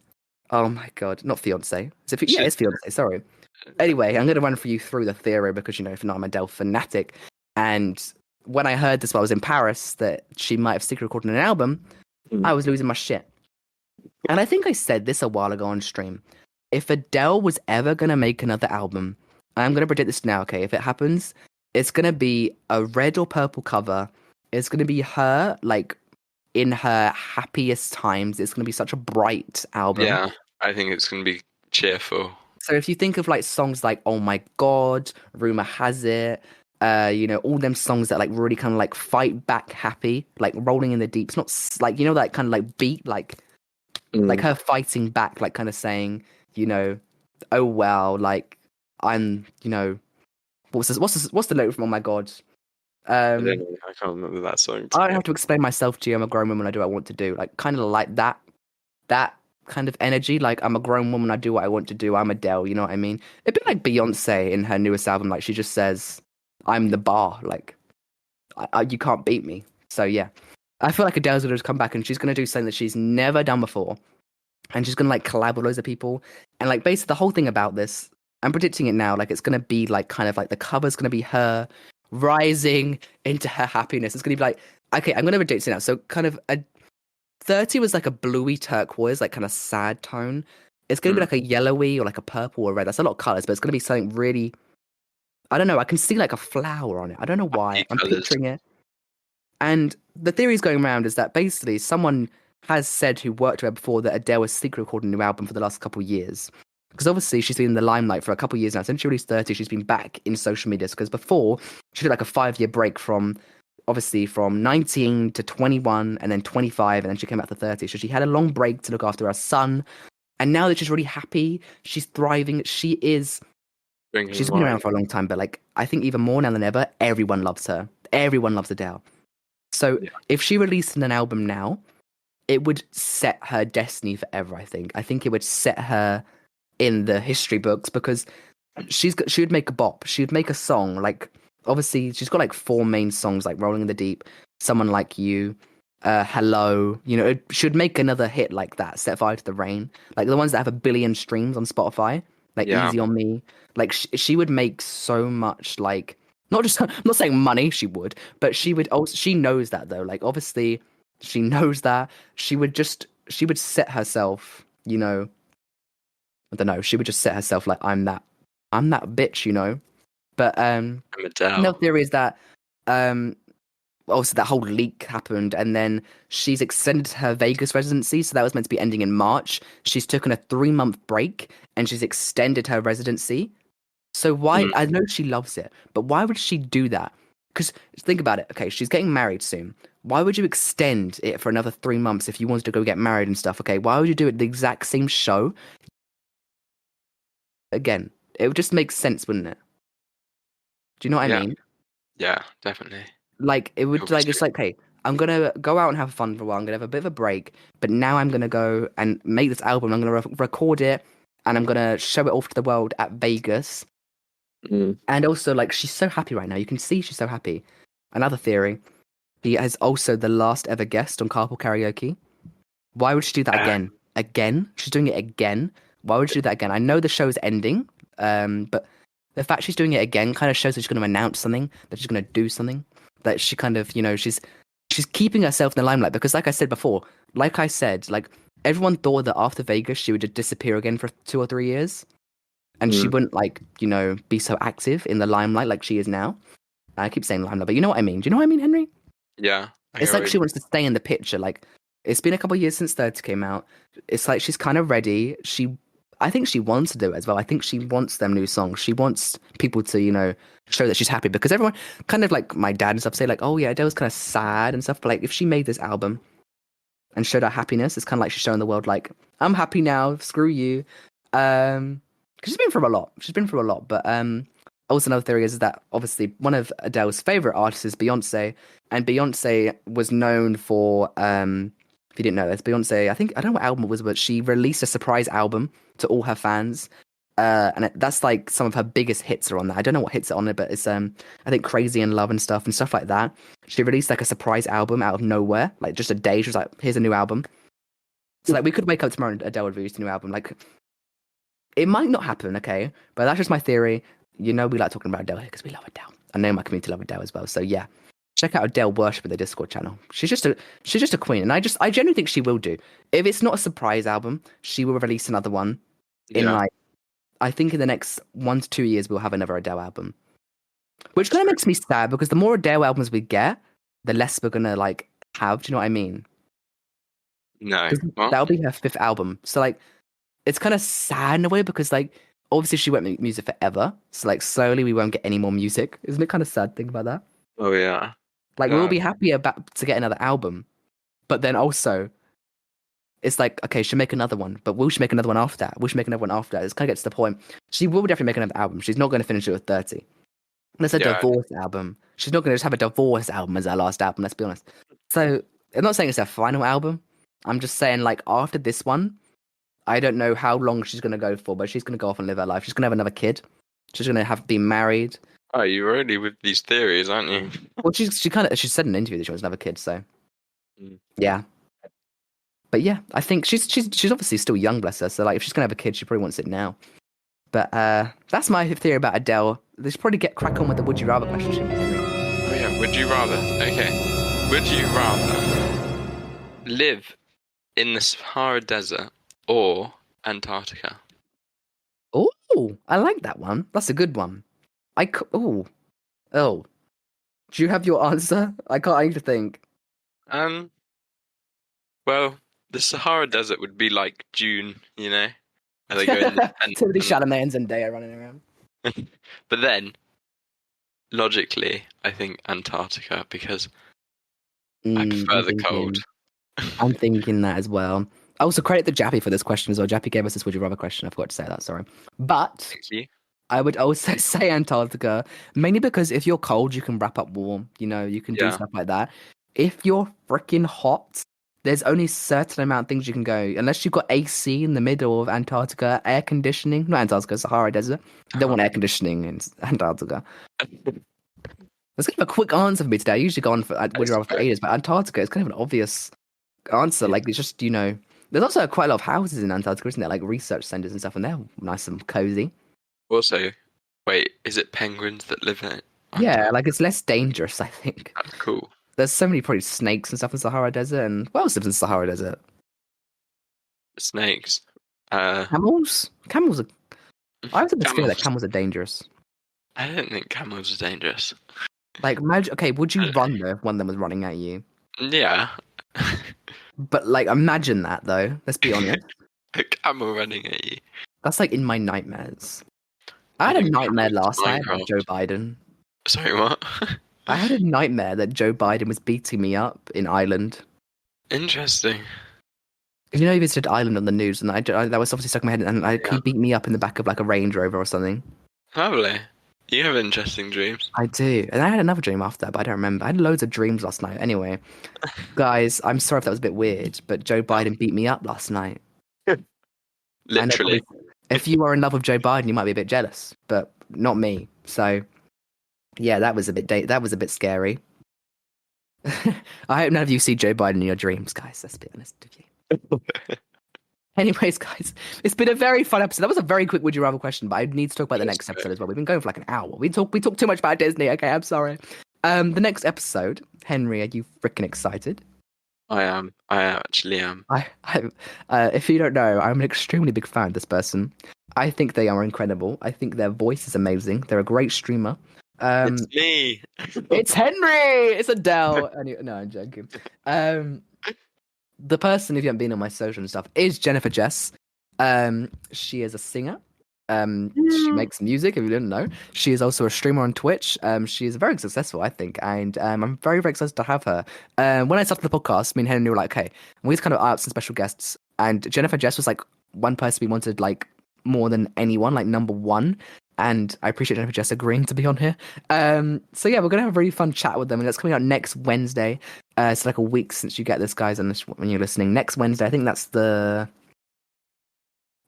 Oh my god, not fiance. Yeah, She's it's fiance. Sorry. Anyway, I'm going to run for you through the theory because, you know, if not, I'm a Adele fanatic. And when I heard this while I was in Paris, that she might have secretly recorded an album, I was losing my shit. And I think I said this a while ago on stream. If Adele was ever going to make another album, I'm going to predict this now, okay? If it happens, it's going to be a red or purple cover. It's going to be her, like, in her happiest times. It's going to be such a bright album. yeah. I think it's gonna be cheerful. So if you think of like songs like "Oh My God," "Rumor Has It," you know, all them songs that like really kind of like fight back happy, like "Rolling in the Deep." It's not like you know that kind of like beat, like her fighting back, like kind of saying, you know, "Oh well," like I'm, you know, what's the note from "Oh My God"? I don't Um, know. I can't remember that song. I don't have to explain myself to you. I'm a grown woman. I do what I want to do. Like kind of like that kind of energy. Like I'm a grown woman, I do what I want to do. I'm Adele, you know what I mean? It'd be like Beyonce in her newest album. Like she just says, "I'm the bar." Like you can't beat me. So yeah, I feel like Adele's gonna just come back and she's gonna do something that she's never done before, and she's gonna like collab with loads of people. And like basically the whole thing about this, I'm predicting it now. Like it's gonna be like kind of like the cover's gonna be her rising into her happiness. It's gonna be like okay, I'm gonna predict it now. So kind of a 30 was like a bluey turquoise, like kind of sad tone. It's gonna be like a yellowy or like a purple or red. That's a lot of colors, but it's gonna be something really. I don't know. I can see like a flower on it. I don't know why. Happy I'm colours. picturing it. And the theories going around is that basically someone has said who worked with her before that Adele was secretly recording a new album for the last couple of years. Because obviously she's been in the limelight for a couple of years now. Since she released 30, she's been back in social media. Because before she did like a 5 year break from obviously from 19 to 21 and then 25 and then she came back to 30. So she had a long break to look after her son. And now that she's really happy, she's thriving. Drinking She's been wine. around for a long time, but like I think even more now than ever, everyone loves her. Everyone loves Adele. So Yeah. if she released an album now, it would set her destiny forever, I think. I think it would set her in the history books because she would make a bop. She would make a song like obviously she's got like four main songs like Rolling in the Deep, Someone Like You, Hello. You know, it should make another hit like that, Set Fire to the Rain. Like the ones that have a billion streams on Spotify, like Yeah. Easy on Me. Like she would make so much like not just I'm not saying money, she would, but she would also she knows that though. Like obviously she knows that she would set herself, you know, I don't know, she would just set herself like I'm that bitch, you know. But I'm another Adele. theory is that um obviously that whole leak happened and then she's extended her Vegas residency, so that was meant to be ending in March. She's taken a 3 month break and she's extended her residency. So why I know she loves it, but why would she do that? Because think about it. Okay, she's getting married soon. Why would you extend it for another 3 months if you wanted to go get married and stuff? Okay, why would you do it the exact same show again? It would just make sense, wouldn't it? Do you know what I Yeah. mean? Yeah, definitely. Like it would like Obviously. it's like, hey, I'm gonna go out and have fun for a while. I'm gonna have a bit of a break, but now I'm gonna go and make this album. I'm gonna record it, and I'm gonna show it off to the world at Vegas. Mm. And also, like, she's so happy right now. You can see she's so happy. Another theory: she is also the last ever guest on Carpool Karaoke. Why would she do that Uh, again? Again? She's doing it again. Why would she do that again? I know the show's ending, but the fact she's doing it again kind of shows that she's going to announce something, that she's going to do something, that she kind of, she's keeping herself in the limelight because, like I said before, like I said, like everyone thought that after Vegas she would just disappear again for 2 or 3 years, and she mm. wouldn't be so active in the limelight like she is now. I keep saying limelight, but you know what I mean. Do you know what I mean, Henry? Yeah, I It's get like what she wants to stay in the picture. Like it's been a couple of years since 30 came out. It's like she's kind of ready. I think she wants to do it as well. I think she wants them new songs. She wants people to, show that she's happy because everyone, kind of like my dad and stuff, say like, oh yeah, Adele's kind of sad and stuff. But like, if she made this album and showed her happiness, it's kind of like she's showing the world like, I'm happy now. Screw you. Because she's been through a lot. She's been through a lot. But also another theory is that obviously one of Adele's favorite artists is Beyonce, and Beyonce was known for if you didn't know this, Beyonce, I don't know what album it was, but she released a surprise album to all her fans. That's like some of her biggest hits are on there. I don't know what hits are on it, but it's I think Crazy in Love and stuff like that. She released like a surprise album out of nowhere, like just a day. She was like, "Here's a new album." So like we could wake up tomorrow and Adele would release a new album. Like it might not happen, okay, but that's just my theory. You know, we like talking about Adele here because we love Adele. I know my community love Adele as well. So yeah, check out Adele Worship in the Discord channel. She's just a queen, and I genuinely think she will do. If it's not a surprise album, she will release another one in Yeah, like I think in the next 1 to 2 years we'll have another Adele album, which that's kind of true. makes me sad because the more Adele albums we get, the less we're gonna like have. Do you know what I mean? No, Because what? that'll be her fifth album. So like it's kind of sad in a way because like obviously she won't make music forever. So like slowly we won't get any more music. Isn't it kind of sad? Think about that. Oh yeah. Like we'll No. be happy about to get another album, but then also it's like okay, she'll make another one, but will she make another one after that? Will she make another one after that? It's kind of gets to the point. She will definitely make another album. She's not going to finish it with 30. That's a Yeah, divorce album. She's not going to just have a divorce album as her last album. Let's be honest. So I'm not saying it's her final album. I'm just saying like after this one, I don't know how long she's going to go for, but she's going to go off and live her life. She's going to have another kid. She's going to have be married. oh, you're really with these theories, aren't you? Well, she said in an interview that she wants another kid. So Mm. yeah, but yeah, I think she's obviously still young, bless her. So like, if she's gonna have a kid, she probably wants it now. But that's my theory about Adele. They should probably get crack on with the would you rather question, Henry. Oh yeah, would you rather? Okay. Would you rather live in the Sahara Desert or Antarctica? Oh, I like that one. That's a good one. Oh. Do you have your answer? I can't. I need to think. Um, well, the Sahara Desert would be like June, you know? And they go in the tent Timothy Chalamet and Zendaya running around. but then, logically, I think Antarctica because I prefer the cold. I'm thinking that as well. I also credit the Jappy for this question as well. Jappy gave us this would you rather question. I forgot to say that. Sorry, but Thank you. I would also say Antarctica, mainly because if you're cold, you can wrap up warm. You know, you can do Yeah. stuff like that. If you're freaking hot, there's only a certain amount of things you can go. Unless you've got AC in the middle of Antarctica, air conditioning. Not Antarctica, Sahara Desert. You don't want air conditioning in Antarctica. That's kind of a quick answer for me today. I usually go on for would you rather for ages, but Antarctica is kind of an obvious answer. Like it's just there's also quite a lot of houses in Antarctica, isn't there? Like research centers and stuff, and they're nice and cozy. Also, wait, is it penguins that live in it? Yeah, like it's less dangerous, I think. That's cool. There's so many probably snakes and stuff in the Sahara Desert, and what else lives in the Sahara Desert? Snakes. Camels? Camels are. I have this feeling that Camels. camels are dangerous. I don't think camels are dangerous. Like, imagine. Okay, would you I- run though if one of them was running at you? Yeah. But like, imagine that though. Let's be honest. A camel running at you. That's like in my nightmares. I You had a think nightmare camels last night about Minecraft? Joe Biden. Sorry, what? I had a nightmare that Joe Biden was beating me up in Ireland. Interesting. You know, he visited Ireland on the news, and that was obviously stuck in my head. And Yeah. he beat me up in the back of like a Range Rover or something. Lovely. You have interesting dreams. I do. And I had another dream after that, but I don't remember. I had loads of dreams last night. Anyway, guys, I'm sorry if that was a bit weird, but Joe Oh, Biden beat me up last night. I know literally. probably if you are in love with Joe Biden, you might be a bit jealous, but not me. So yeah, that was a bit that was a bit scary. I hope none of you see Joe Biden in your dreams, guys. Let's be honest with you. Anyways, guys, it's been a very fun episode. That was a very quick would you rather question, but I need to talk about the next episode as well. We've been going for like an hour. We talk too much about Disney. Okay, I'm sorry. The next episode, Henry, are you freaking excited? I am. I actually am. If you don't know, I'm an extremely big fan of this person. I think they are incredible. I think their voice is amazing. They're a great streamer. It's me. It's Henry. It's Adele. No, I'm joking. The person, if you haven't been on my social and stuff, is Jennifer Jess. She is a singer. She makes music. If you didn't know, she is also a streamer on Twitch. She is very successful, I think, and I'm very, very excited to have her. When I started the podcast, me and Henry were like, okay, we just kind of eye out some special guests, and Jennifer Jess was like one person we wanted like more than anyone, like number one. And I appreciate Jennifer Jess agreeing to be on here. So yeah, we're gonna have a really fun chat with them, and that's coming out next Wednesday. It's like a week since you get this, guys, and when you're listening, next Wednesday. I think that's I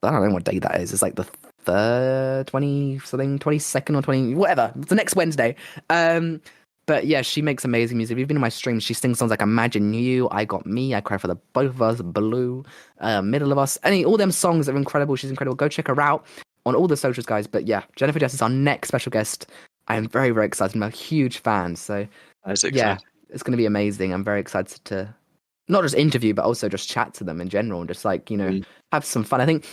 don't know what day that is. It's like the third, 20 something, 22nd or 20, whatever. It's the next Wednesday. But yeah, she makes amazing music. If you've been in my streams, she sings songs like Imagine You, I Got Me, I Cry for the Both of Us, Blue, Middle of Us. All them songs are incredible. She's incredible. Go check her out on all the socials, guys. But yeah, Jennifer Jess is our next special guest. I am very, very excited. I'm a huge fan. So That's yeah, exciting. it's going to be amazing. I'm very excited to not just interview, but also just chat to them in general and just like, have some fun. I think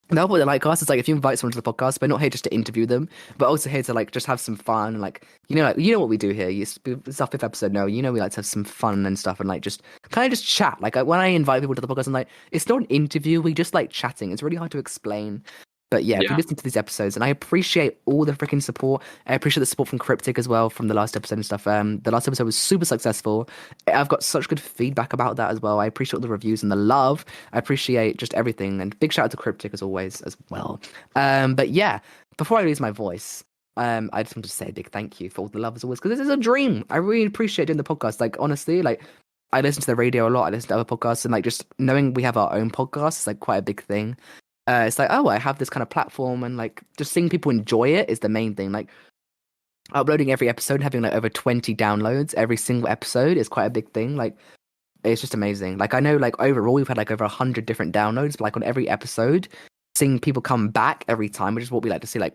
that's what they like us. It's like if you invite someone to the podcast, we're not here just to interview them, but also here to like just have some fun and like what we do here. It's our fifth episode now. We like to have some fun and stuff and like just kind of just chat. Like when I invite people to the podcast, I'm like, it's not an interview. We just like chatting. It's really hard to explain. But yeah, if you Yeah. listen to these episodes, and I appreciate all the freaking support. I appreciate the support from Cryptic as well from the last episode and stuff. The last episode was super successful. I've got such good feedback about that as well. I appreciate all the reviews and the love. I appreciate just everything. And big shout out to Cryptic as always as well. But yeah, before I lose my voice, I just want to say a big thank you for all the love as always, because this is a dream. I really appreciate doing the podcast. Like honestly, like I listen to the radio a lot. I listen to other podcasts, and like just knowing we have our own podcast is like quite a big thing. It's like, oh, I have this kind of platform, and like just seeing people enjoy it is the main thing. Like uploading every episode, having like over 20 downloads every single episode is quite a big thing. Like it's just amazing. Like I know, like overall, we've had like over 100 different downloads, but like on every episode, seeing people come back every time, which is what we like to see. Like,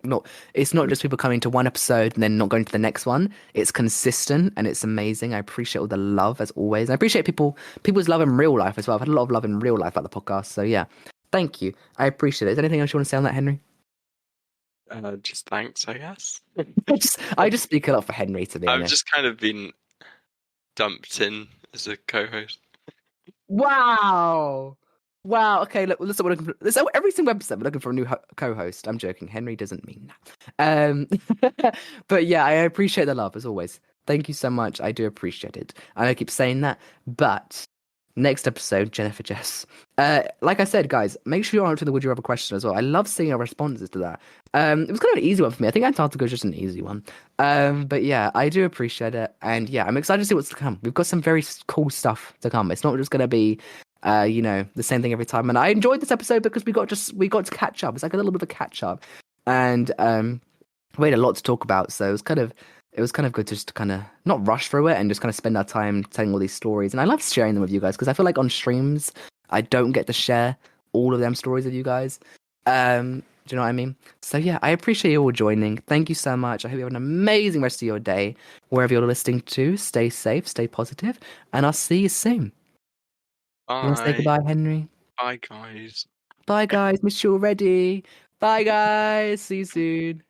it's not just people coming to one episode and then not going to the next one. It's consistent and it's amazing. I appreciate all the love as always. I appreciate people's love in real life as well. I've had a lot of love in real life about the podcast. So yeah, thank you. I appreciate it. Is there anything else you want to say on that, Henry? Just thanks, I guess. I just speak a lot for Henry, to be I've honest. just kind of been dumped in as a co-host. Wow. Wow. Okay. Look. Listen. We're looking for every single episode. We're looking for a new co-host. I'm joking. Henry doesn't mean that. But yeah, I appreciate the love as always. Thank you so much. I do appreciate it. I keep saying that. But next episode, Jennifer Jess. Like I said, guys, make sure you're answering the Would You Rather question as well. I love seeing our responses to that. It was kind of an easy one for me. I think Antarctica is just an easy one. But yeah, I do appreciate it, and yeah, I'm excited to see what's to come. We've got some very cool stuff to come. It's not just gonna be, the same thing every time. And I enjoyed this episode because we got to catch up. It's like a little bit of a catch up, and we had a lot to talk about. So it was kind of good to just kind of not rush through it and just kind of spend our time telling all these stories. And I love sharing them with you guys because I feel like on streams I don't get to share all of them stories with you guys. Do you know what I mean? So yeah, I appreciate you all joining. Thank you so much. I hope you have an amazing rest of your day wherever you're listening to. Stay safe, stay positive, and I'll see you soon. You want to say Bye. goodbye, Henry? Bye, guys. Bye, guys. Miss you already. Bye, guys. See you soon.